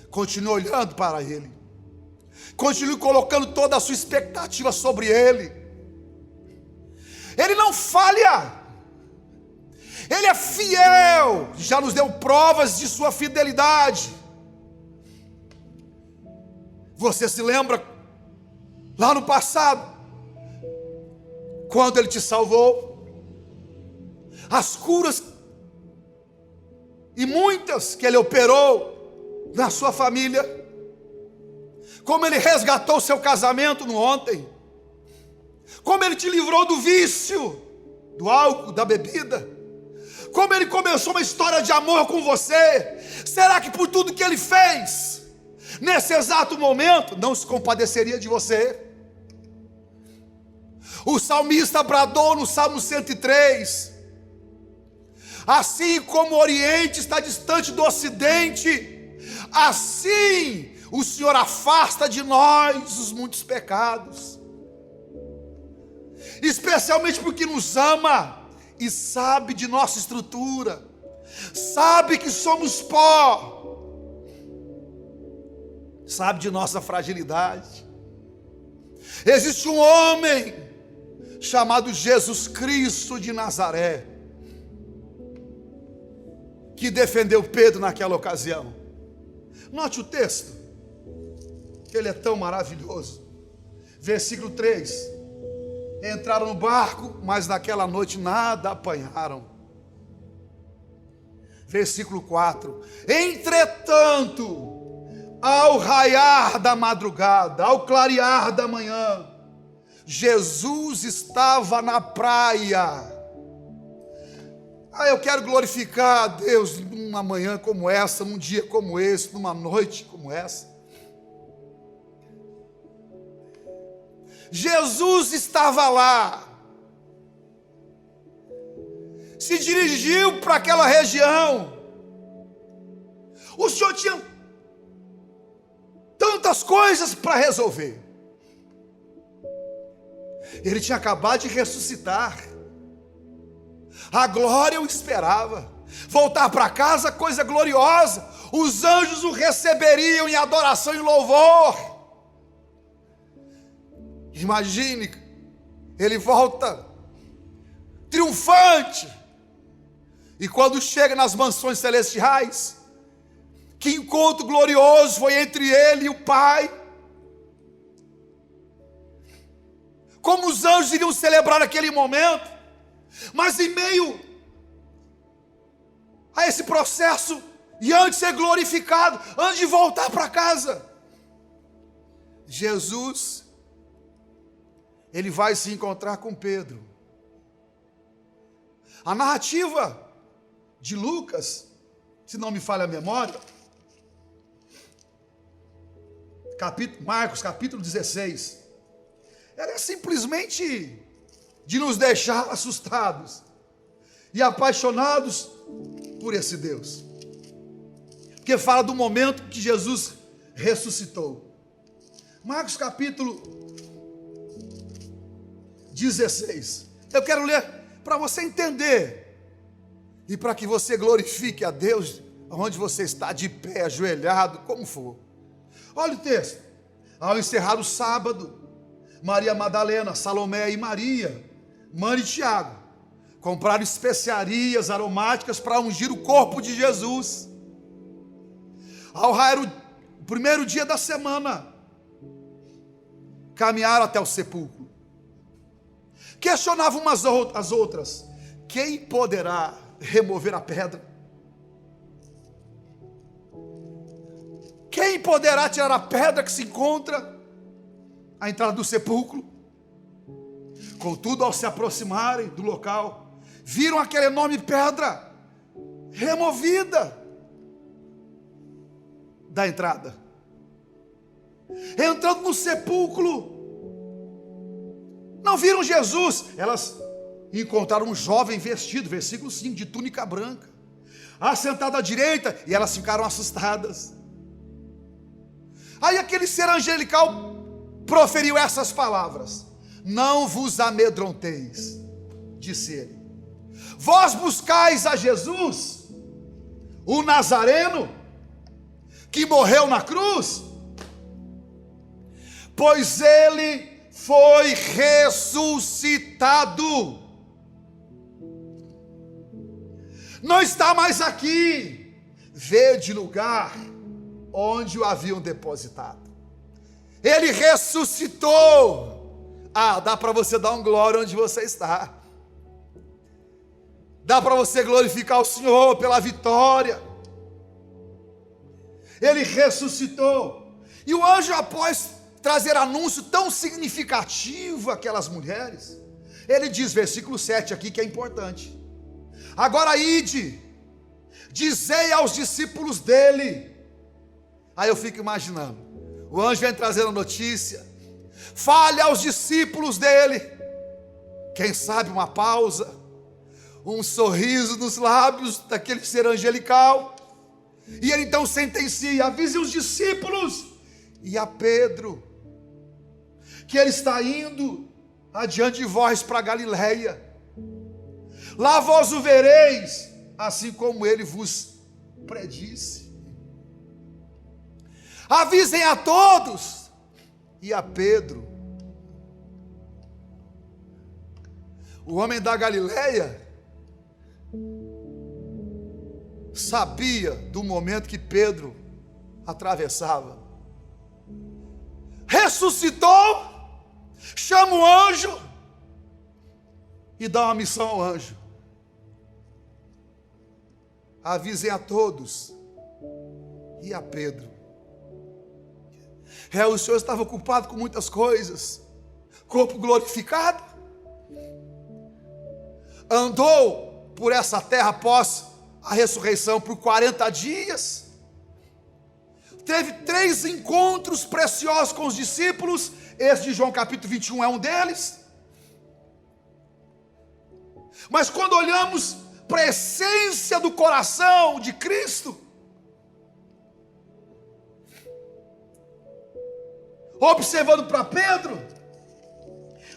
Continue olhando para ele, continue colocando toda a sua expectativa sobre ele. Ele não falha, ele é fiel, já nos deu provas de sua fidelidade. Você se lembra lá no passado, quando ele te salvou, as curas e muitas que ele operou na sua família, como ele resgatou seu casamento no ontem, como ele te livrou do vício, do álcool, da bebida, como ele começou uma história de amor com você. Será que por tudo que ele fez, nesse exato momento, não se compadeceria de você? O salmista bradou no Salmo 103, assim como o Oriente está distante do Ocidente, assim o Senhor afasta de nós os muitos pecados, especialmente porque nos ama e sabe de nossa estrutura, sabe que somos pó, sabe de nossa fragilidade. Existe um homem chamado Jesus Cristo de Nazaré, que defendeu Pedro naquela ocasião. Note o texto, que ele é tão maravilhoso. Versículo 3: entraram no barco, mas naquela noite nada apanharam. Versículo 4: entretanto, ao raiar da madrugada, ao clarear da manhã, Jesus estava na praia. Eu quero glorificar a Deus numa manhã como essa, num dia como esse, numa noite como essa. Jesus estava lá, se dirigiu para aquela região. O Senhor tinha tantas coisas para resolver. Ele tinha acabado de ressuscitar, a glória o esperava. Voltar para casa, coisa gloriosa. Os anjos o receberiam em adoração e louvor. Imagine, ele volta triunfante, e quando chega nas mansões celestiais, que encontro glorioso foi entre ele e o Pai. Como os anjos iriam celebrar aquele momento. Mas em meio a esse processo, e antes de ser glorificado, antes de voltar para casa, Jesus, ele vai se encontrar com Pedro. A narrativa de Lucas, se não me falha a memória, Marcos capítulo 16, ela é simplesmente de nos deixar assustados e apaixonados por esse Deus, porque fala do momento que Jesus ressuscitou. Marcos capítulo 16, eu quero ler para você entender e para que você glorifique a Deus onde você está, de pé, ajoelhado, como for. Olha o texto: ao encerrar o sábado, Maria Madalena, Salomé e Maria, mãe de Tiago, compraram especiarias aromáticas para ungir o corpo de Jesus. Ao raiar o primeiro dia da semana, caminharam até o sepulcro. Questionavam umas às outras: quem poderá remover a pedra? Quem poderá tirar a pedra que se encontra à entrada do sepulcro? Contudo, ao se aproximarem do local, viram aquela enorme pedra removida da entrada. Entrando no sepulcro, não viram Jesus. Elas encontraram um jovem vestido, versículo 5, de túnica branca, assentado à direita, e elas ficaram assustadas. Aí aquele ser angelical proferiu essas palavras: não vos amedronteis, disse ele. Vós buscais a Jesus, o Nazareno, que morreu na cruz, pois ele foi ressuscitado. Não está mais aqui. Vede lugar onde o haviam depositado. Ele ressuscitou. Ah, dá para você dar um glória onde você está. Dá para você glorificar o Senhor pela vitória. Ele ressuscitou. E o anjo, após trazer anúncio tão significativo àquelas mulheres, ele diz, versículo 7 aqui, que é importante: agora ide, dizei aos discípulos dele. Aí eu fico imaginando, o anjo vem trazendo a notícia, fale aos discípulos dele. Quem sabe uma pausa, um sorriso nos lábios daquele ser angelical, e ele então sentencia: avise os discípulos e a Pedro, que ele está indo adiante de vós para Galiléia. Lá vós o vereis, assim como ele vos predisse. Avisem a todos e a Pedro. O homem da Galiléia sabia do momento que Pedro atravessava. Ressuscitou, chama o anjo e dá uma missão ao anjo: avisem a todos e a Pedro. O Senhor estava ocupado com muitas coisas, corpo glorificado, andou por essa terra após a ressurreição por 40 dias, teve 3 encontros preciosos com os discípulos. Esse de João capítulo 21 é um deles. Mas quando olhamos para a essência do coração de Cristo, observando para Pedro,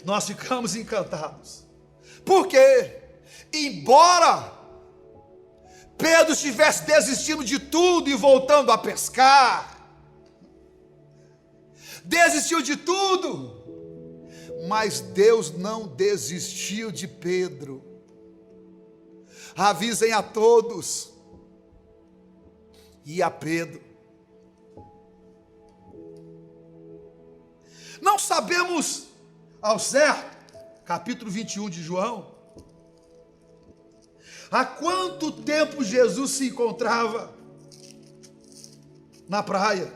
nós ficamos encantados. Porque, embora Pedro estivesse desistindo de tudo e voltando a pescar, desistiu de tudo, mas Deus não desistiu de Pedro. Avisem a todos e a Pedro. Não sabemos ao certo, capítulo 21 de João, há quanto tempo Jesus se encontrava na praia,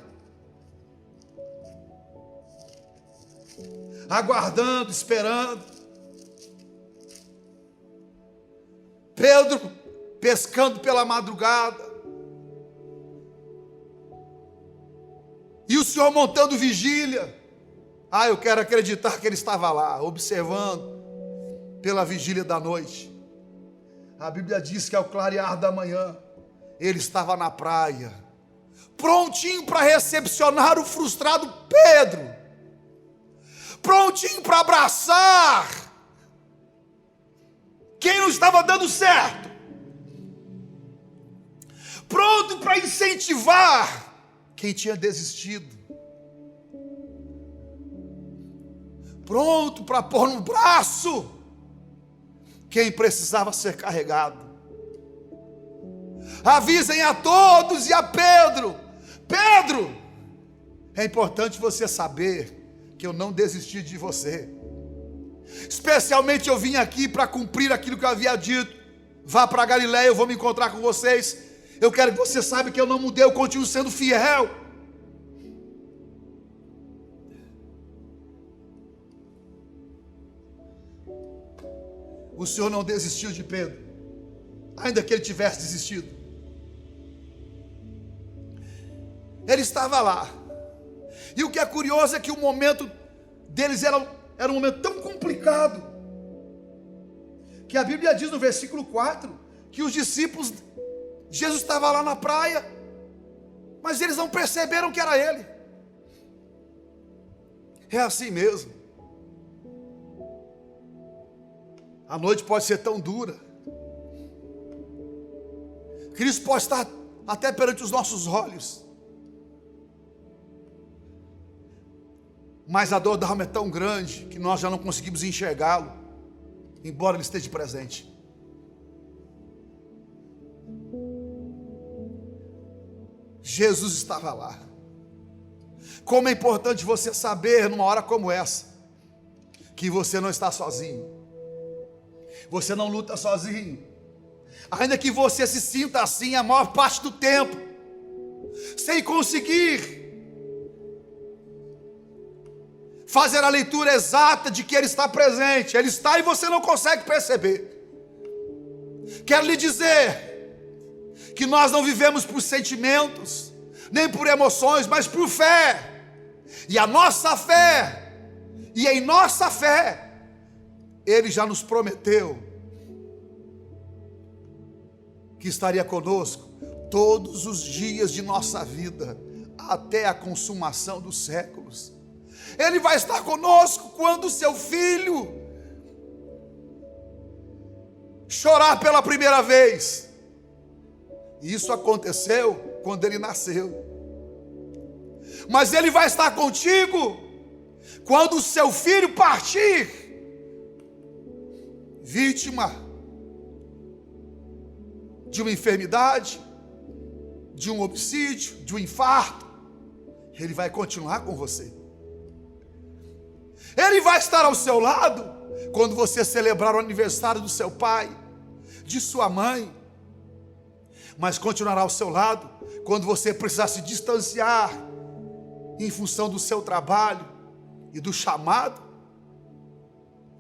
aguardando, esperando. Pedro pescando pela madrugada, e o Senhor montando vigília. Eu quero acreditar que ele estava lá, observando pela vigília da noite. A Bíblia diz que ao clarear da manhã, ele estava na praia, prontinho para recepcionar o frustrado Pedro, prontinho para abraçar quem não estava dando certo, pronto para incentivar quem tinha desistido, pronto para pôr no braço quem precisava ser carregado. Avisem a todos e a Pedro: Pedro, é importante você saber que eu não desisti de você. Especialmente eu vim aqui para cumprir aquilo que eu havia dito. Vá para Galiléia, eu vou me encontrar com vocês. Eu quero que você saiba que eu não mudei, eu continuo sendo fiel. O Senhor não desistiu de Pedro, ainda que ele tivesse desistido. Ele estava lá. E o que é curioso é que o momento deles era um momento tão complicado, que a Bíblia diz no versículo 4, que os discípulos, Jesus estava lá na praia, mas eles não perceberam que era ele. É assim mesmo. A noite pode ser tão dura. Cristo pode estar até perante os nossos olhos. Mas a dor da alma é tão grande que nós já não conseguimos enxergá-lo, embora ele esteja presente. Jesus estava lá. Como é importante você saber, numa hora como essa, que você não está sozinho. Você não luta sozinho. Ainda que você se sinta assim a maior parte do tempo, sem conseguir fazer a leitura exata de que Ele está presente. Ele está e você não consegue perceber. Quero lhe dizer que nós não vivemos por sentimentos, nem por emoções, mas por fé. E a nossa fé, e em nossa fé, Ele já nos prometeu que estaria conosco todos os dias de nossa vida, até a consumação dos séculos. Ele vai estar conosco quando o seu filho chorar pela primeira vez. E isso aconteceu quando ele nasceu. Mas ele vai estar contigo quando o seu filho partir, vítima de uma enfermidade, de um homicídio, de um infarto. Ele vai continuar com você. Ele vai estar ao seu lado quando você celebrar o aniversário do seu pai, de sua mãe. Mas continuará ao seu lado quando você precisar se distanciar em função do seu trabalho e do chamado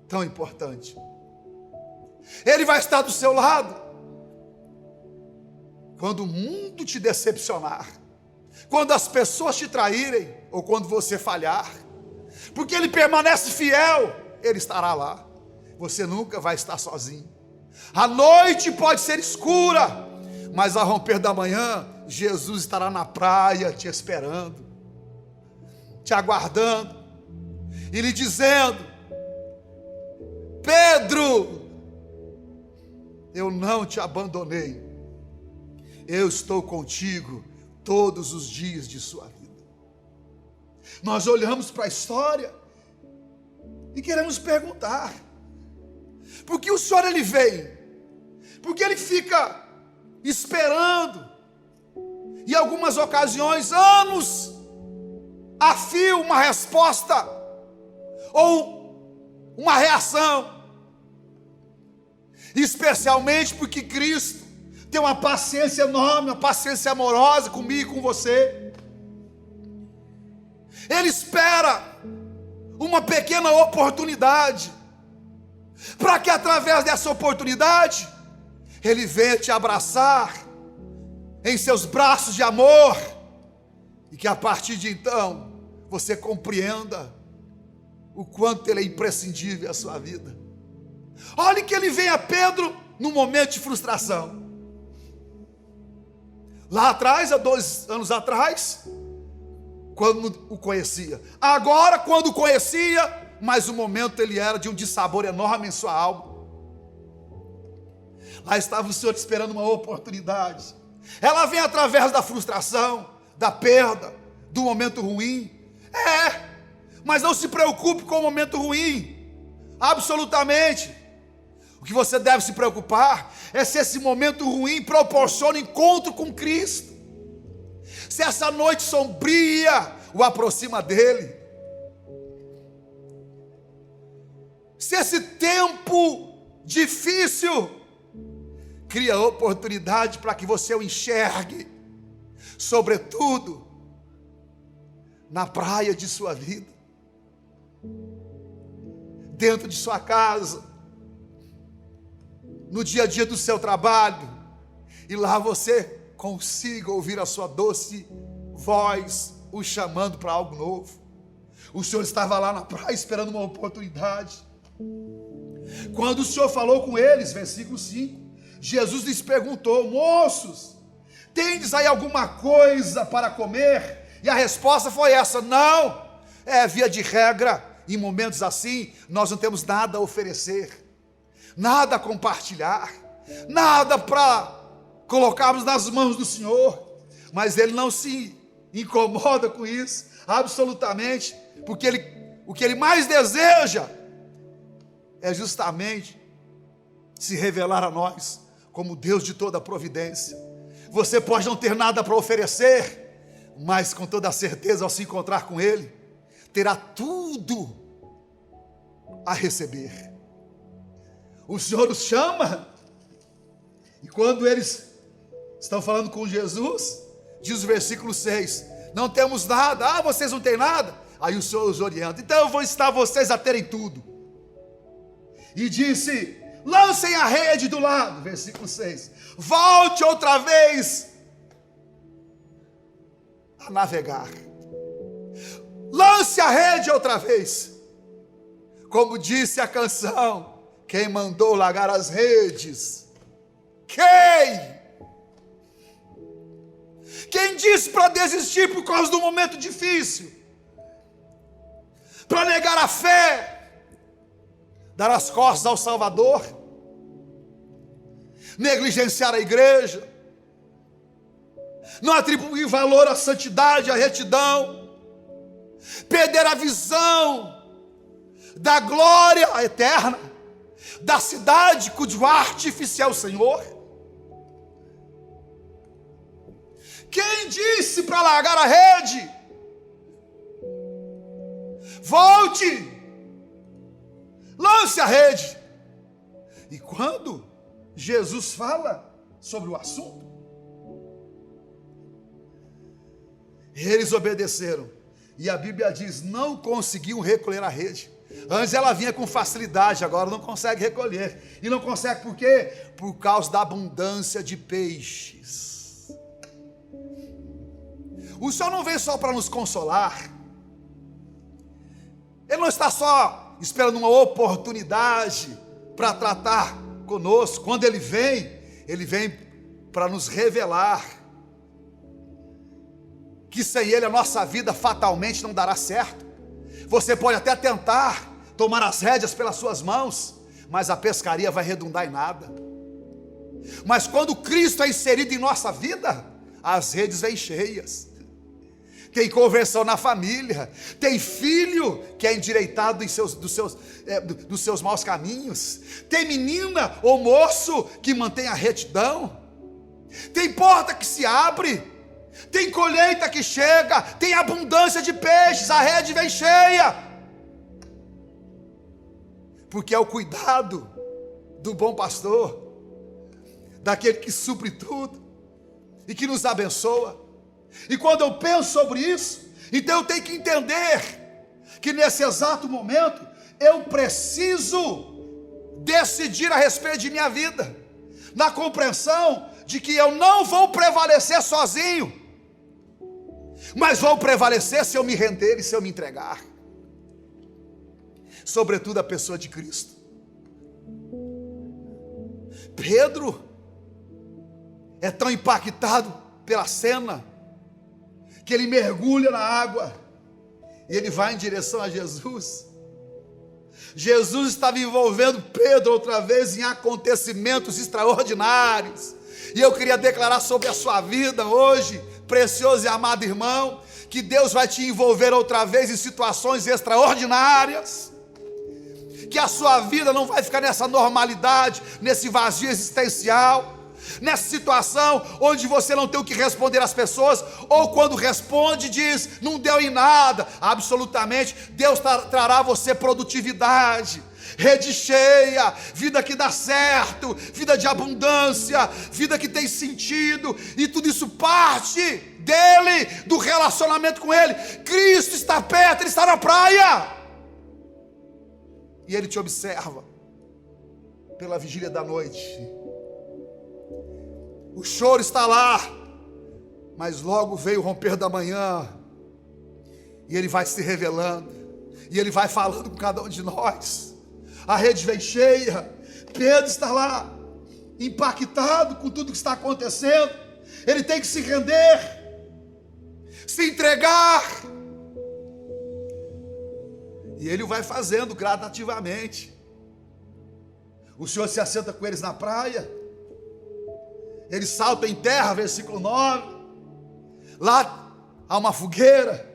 tão importante. Ele vai estar do seu lado quando o mundo te decepcionar, quando as pessoas te traírem ou quando você falhar. Porque Ele permanece fiel, Ele estará lá. Você nunca vai estar sozinho. A noite pode ser escura, mas ao romper da manhã, Jesus estará na praia te esperando, te aguardando e lhe dizendo: Pedro, eu não te abandonei. Eu estou contigo todos os dias de sua vida. Nós olhamos para a história e queremos perguntar: por que o Senhor Ele vem? Por que Ele fica esperando? Em algumas ocasiões, anos a fio, uma resposta ou uma reação. Especialmente porque Cristo tem uma paciência enorme, uma paciência amorosa comigo e com você. Ele espera uma pequena oportunidade, para que através dessa oportunidade, Ele venha te abraçar em seus braços de amor, e que a partir de então, você compreenda o quanto Ele é imprescindível à sua vida. Olhe que Ele vem a Pedro num momento de frustração. Lá atrás, há 2 anos atrás, quando o conhecia. Agora, quando o conhecia, mas o momento ele era de um dissabor enorme em sua alma. Lá estava o Senhor esperando uma oportunidade. Ela vem através da frustração, da perda, do momento ruim. Mas não se preocupe com o momento ruim. Absolutamente. O que você deve se preocupar é se esse momento ruim proporciona encontro com Cristo. Se essa noite sombria o aproxima dele. Se esse tempo difícil cria oportunidade para que você o enxergue, sobretudo na praia de sua vida, dentro de sua casa, no dia a dia do seu trabalho, e lá você consiga ouvir a sua doce voz o chamando para algo novo. O Senhor estava lá na praia esperando uma oportunidade. Quando o Senhor falou com eles, versículo 5, Jesus lhes perguntou: moços, tendes aí alguma coisa para comer? E a resposta foi essa: não. Via de regra, em momentos assim, nós não temos nada a oferecer, nada a compartilhar, nada para colocarmos nas mãos do Senhor. Mas Ele não se incomoda com isso, absolutamente, porque o que Ele mais deseja é justamente se revelar a nós como Deus de toda a providência. Você pode não ter nada para oferecer, mas com toda certeza, ao se encontrar com Ele, terá tudo a receber. O Senhor os chama, e quando eles estão falando com Jesus, diz o versículo 6, não temos nada. Vocês não têm nada? Aí o Senhor os orienta: então eu vou ensinar vocês a terem tudo. E disse: lancem a rede do lado, versículo 6, volte outra vez a navegar, lance a rede outra vez. Como disse a canção, quem mandou largar as redes? Quem disse para desistir por causa do momento difícil? Para negar a fé, dar as costas ao Salvador, negligenciar a igreja, não atribuir valor à santidade, à retidão, perder a visão da glória eterna, da cidade cujo artífice é o Senhor. Quem disse para largar a rede? Volte, lance a rede. E quando Jesus fala sobre o assunto, eles obedeceram, e a Bíblia diz: não conseguiam recolher a rede. Antes ela vinha com facilidade, agora não consegue recolher. E não consegue por quê? Por causa da abundância de peixes. O Senhor não vem só para nos consolar, Ele não está só esperando uma oportunidade para tratar conosco. Quando Ele vem para nos revelar que sem Ele a nossa vida fatalmente não dará certo. Você pode até tentar tomar as rédeas pelas suas mãos, mas a pescaria vai redundar em nada. Mas quando Cristo é inserido em nossa vida, as redes vêm cheias. Tem conversão na família, tem filho que é endireitado dos seus maus caminhos, tem menina ou moço que mantém a retidão, tem porta que se abre, tem colheita que chega, tem abundância de peixes, a rede vem cheia, porque é o cuidado do bom pastor, daquele que supre tudo e que nos abençoa. E quando eu penso sobre isso, então eu tenho que entender que nesse exato momento eu preciso decidir a respeito de minha vida, na compreensão de que eu não vou prevalecer sozinho, mas vou prevalecer se eu me render e se eu me entregar, sobretudo a pessoa de Cristo. Pedro é tão impactado pela cena que ele mergulha na água e ele vai em direção a Jesus. Jesus estava envolvendo Pedro outra vez em acontecimentos extraordinários, e eu queria declarar sobre a sua vida hoje, precioso e amado irmão, que Deus vai te envolver outra vez em situações extraordinárias, que a sua vida não vai ficar nessa normalidade, nesse vazio existencial, nessa situação onde você não tem o que responder às pessoas, ou quando responde diz, não deu em nada. Absolutamente, Deus trará a você produtividade, rede cheia, vida que dá certo, vida de abundância, vida que tem sentido, e tudo isso parte dele, do relacionamento com ele. Cristo está perto, ele está na praia, e ele te observa pela vigília da noite. O choro está lá, Mas logo veio o romper da manhã, e Ele vai se revelando, e Ele vai falando com cada um de nós. A rede vem cheia, Pedro está lá, impactado com tudo que está acontecendo. Ele tem que se render, se entregar, e Ele o vai fazendo gradativamente. O Senhor se assenta com eles na praia, eles saltam em terra, versículo 9. Lá há uma fogueira.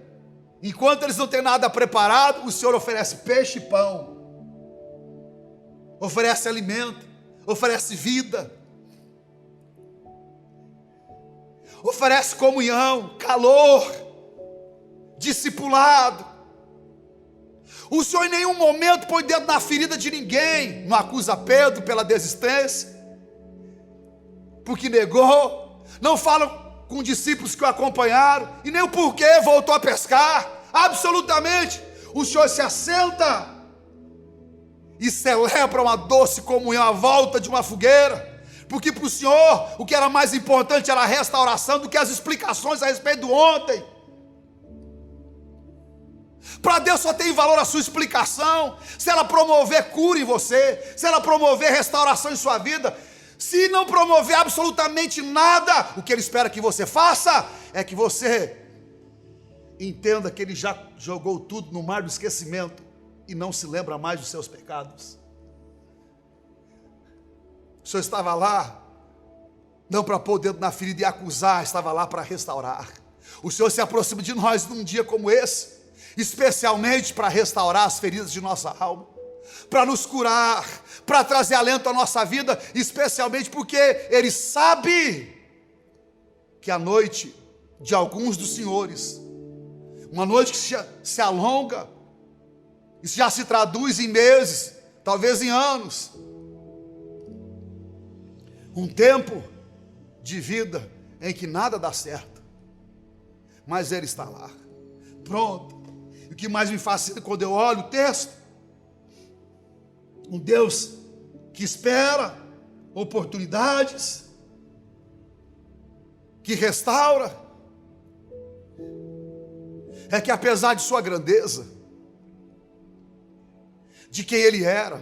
Enquanto eles não têm nada preparado, o Senhor oferece peixe e pão, oferece alimento, oferece vida, oferece comunhão, calor, discipulado. O Senhor em nenhum momento põe dedo na ferida de ninguém. Não acusa Pedro pela desistência, porque negou. Não fala com discípulos que o acompanharam, e nem o porquê voltou a pescar. Absolutamente. O Senhor se assenta e celebra uma doce comunhão à volta de uma fogueira, porque para o Senhor o que era mais importante era a restauração do que as explicações a respeito do ontem. Para Deus só tem valor a sua explicação, se ela promover cura em você, se ela promover restauração em sua vida. Se não promover absolutamente nada, o que Ele espera que você faça é que você entenda que Ele já jogou tudo no mar do esquecimento e não se lembra mais dos seus pecados. O Senhor estava lá, não para pôr o dedo na ferida e acusar, estava lá para restaurar. O Senhor se aproxima de nós num dia como esse, especialmente para restaurar as feridas de nossa alma, para nos curar, para trazer alento à nossa vida, especialmente porque Ele sabe que a noite de alguns dos senhores, uma noite que se alonga, isso já se traduz em meses, talvez em anos, um tempo de vida em que nada dá certo, mas Ele está lá, pronto. E o que mais me fascina quando eu olho o texto, um Deus que espera oportunidades, que restaura, é que apesar de sua grandeza, de quem Ele era,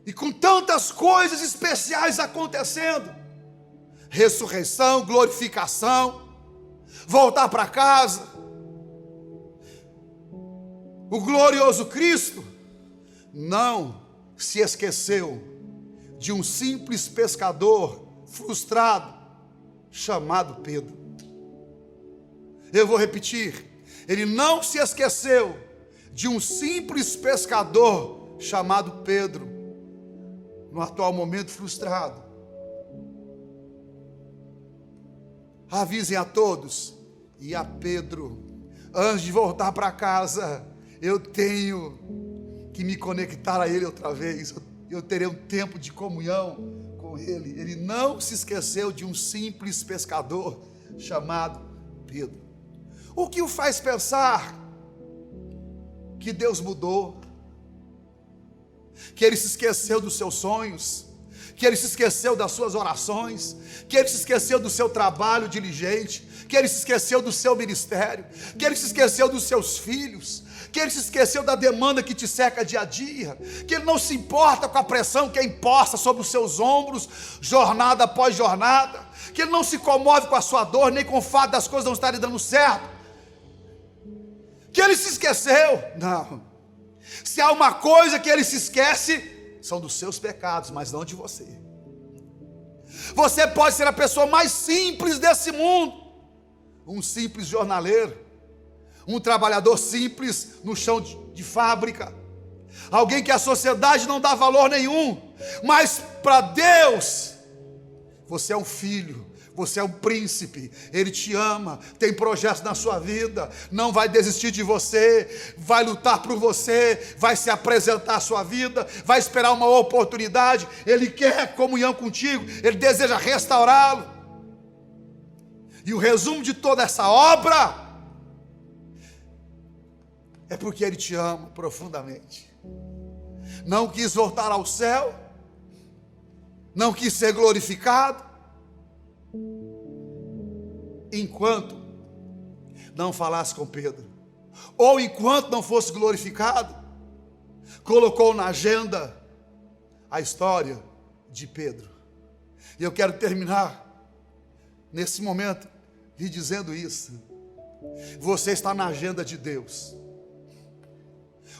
e com tantas coisas especiais acontecendo, ressurreição, glorificação, voltar para casa, o glorioso Cristo não se esqueceu de um simples pescador frustrado chamado Pedro. Eu vou repetir, Ele não se esqueceu de um simples pescador chamado Pedro, no atual momento frustrado. Avisem a todos e a Pedro, antes de voltar para casa, eu tenho que me conectar a Ele outra vez, eu terei um tempo de comunhão com Ele. Ele não se esqueceu de um simples pescador chamado Pedro. O que o faz pensar que Deus mudou, que Ele se esqueceu dos seus sonhos, que Ele se esqueceu das suas orações, que Ele se esqueceu do seu trabalho diligente, que Ele se esqueceu do seu ministério, que Ele se esqueceu dos seus filhos, que Ele se esqueceu da demanda que te cerca dia a dia, que Ele não se importa com a pressão que é imposta sobre os seus ombros, jornada após jornada, que Ele não se comove com a sua dor, nem com o fato das coisas não estarem dando certo, que Ele se esqueceu. Não, se há uma coisa que Ele se esquece, são dos seus pecados, mas não de você. Você pode ser a pessoa mais simples desse mundo, um simples jornaleiro, um trabalhador simples no chão de fábrica, alguém que a sociedade não dá valor nenhum, mas para Deus, você é um filho, você é um príncipe, Ele te ama, tem projetos na sua vida, não vai desistir de você, vai lutar por você, vai se apresentar à sua vida, vai esperar uma oportunidade, Ele quer comunhão contigo, Ele deseja restaurá-lo. E o resumo de toda essa obra é porque Ele te ama profundamente. Não quis voltar ao céu, não quis ser glorificado, enquanto não falasse com Pedro, ou enquanto não fosse glorificado, colocou na agenda a história de Pedro. E eu quero terminar nesse momento lhe dizendo isso. Você está na agenda de Deus.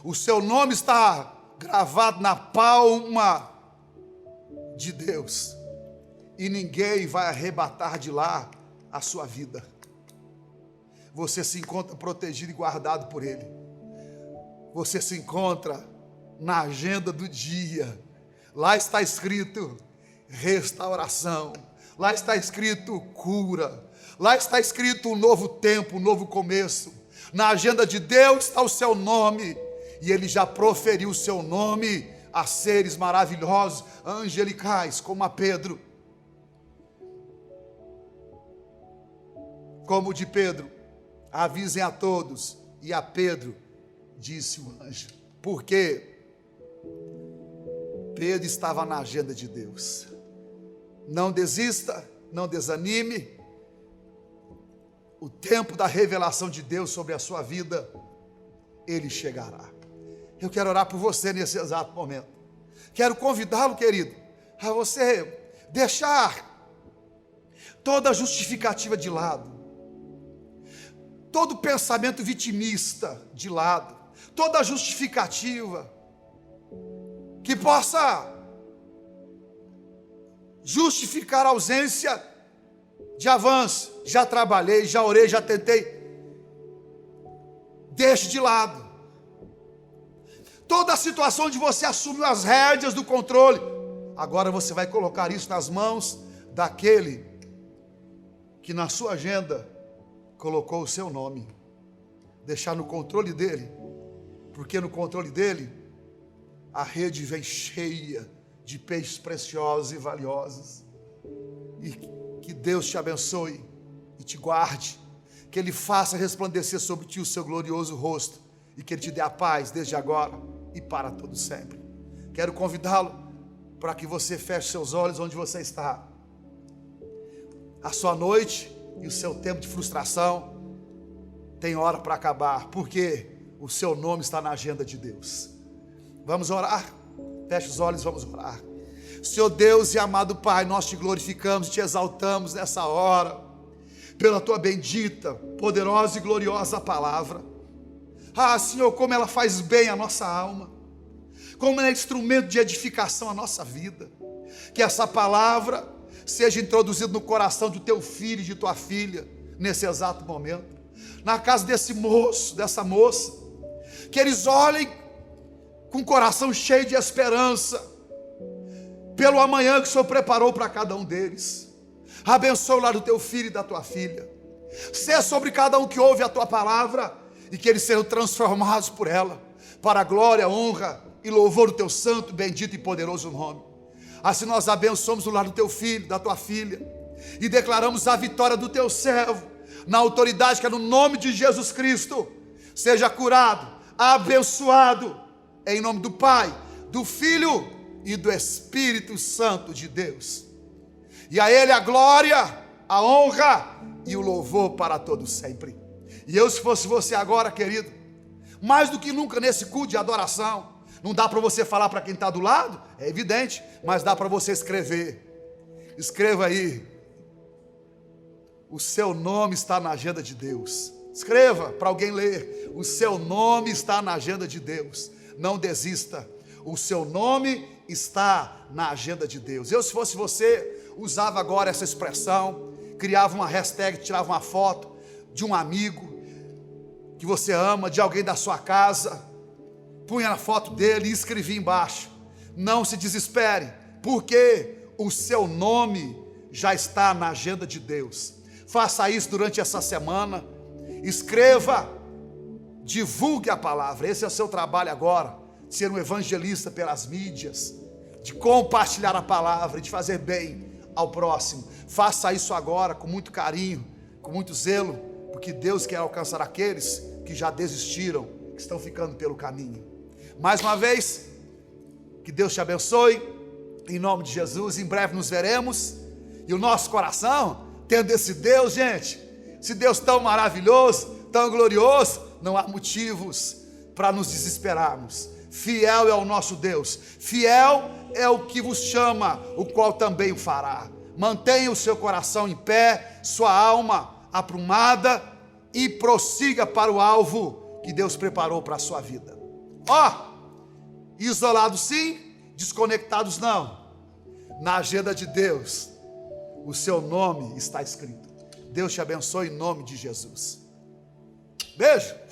O seu nome está gravado na palma de Deus. E ninguém vai arrebatar de lá a sua vida. Você se encontra protegido e guardado por Ele. Você se encontra na agenda do dia. Lá está escrito restauração. Lá está escrito cura. Lá está escrito um novo tempo, um novo começo. Na agenda de Deus está o seu nome. E Ele já proferiu o seu nome a seres maravilhosos, angelicais, como a Pedro. Como de Pedro, avisem a todos. E a Pedro disse o anjo. Porque Pedro estava na agenda de Deus. Não desista, não desanime. O tempo da revelação de Deus sobre a sua vida, ele chegará. Eu quero orar por você nesse exato momento. Quero convidá-lo, querido, a você deixar toda a justificativa de lado, todo pensamento vitimista de lado, toda a justificativa que possa justificar a ausência de avanço. Já trabalhei, já orei, já tentei. Deixe de lado. Toda a situação onde você assumiu as rédeas do controle, agora você vai colocar isso nas mãos daquele que na sua agenda colocou o seu nome. Deixar no controle dele, porque no controle dele a rede vem cheia de peixes preciosos e valiosos. E que Deus te abençoe e te guarde, que Ele faça resplandecer sobre ti o seu glorioso rosto e que Ele te dê a paz desde agora e para todo sempre. Quero convidá-lo para que você feche seus olhos onde você está. A sua noite e o seu tempo de frustração tem hora para acabar, porque o seu nome está na agenda de Deus. Vamos orar? Feche os olhos, vamos orar. Senhor Deus e amado Pai, nós te glorificamos, te exaltamos nessa hora, pela tua bendita, poderosa e gloriosa palavra. Ah, Senhor, como ela faz bem a nossa alma, como ela é instrumento de edificação à nossa vida. Que essa palavra seja introduzida no coração do teu filho e de tua filha, nesse exato momento, na casa desse moço, dessa moça, que eles olhem com o coração cheio de esperança, pelo amanhã que o Senhor preparou para cada um deles. Abençoa o lar do teu filho e da tua filha. Seja sobre cada um que ouve a tua palavra e que eles sejam transformados por ela, para a glória, honra e louvor do teu santo, bendito e poderoso nome. Assim nós abençoamos o lar do teu filho, da tua filha, e declaramos a vitória do teu servo, na autoridade que é no nome de Jesus Cristo. Seja curado, abençoado, em nome do Pai, do Filho e do Espírito Santo de Deus. E a Ele a glória, a honra e o louvor para todos sempre. E eu, se fosse você agora, querido, mais do que nunca nesse culto de adoração, não dá para você falar para quem está do lado, é evidente, mas dá para você escrever. Escreva aí: o seu nome está na agenda de Deus. Escreva para alguém ler: o seu nome está na agenda de Deus. Não desista, o seu nome está na agenda de Deus. Eu, se fosse você, usava agora essa expressão, criava uma hashtag, tirava uma foto de um amigo que você ama, de alguém da sua casa, punha a foto dele e escrevia embaixo: não se desespere, porque o seu nome já está na agenda de Deus. Faça isso durante essa semana, escreva, divulgue a palavra. Esse é o seu trabalho agora, de ser um evangelista pelas mídias, de compartilhar a palavra, de fazer bem ao próximo. Faça isso agora com muito carinho, com muito zelo, porque Deus quer alcançar aqueles que já desistiram, que estão ficando pelo caminho. Mais uma vez, que Deus te abençoe, em nome de Jesus. Em breve nos veremos, e o nosso coração, tendo esse Deus, gente, Se Deus tão maravilhoso, tão glorioso, não há motivos para nos desesperarmos. Fiel é o nosso Deus, fiel é o que vos chama, o qual também o fará. Mantenha o seu coração em pé, sua alma aprumada e prossiga para o alvo que Deus preparou para a sua vida. Isolados sim, desconectados não. Na agenda de Deus, o seu nome está escrito. Deus te abençoe em nome de Jesus. Beijo.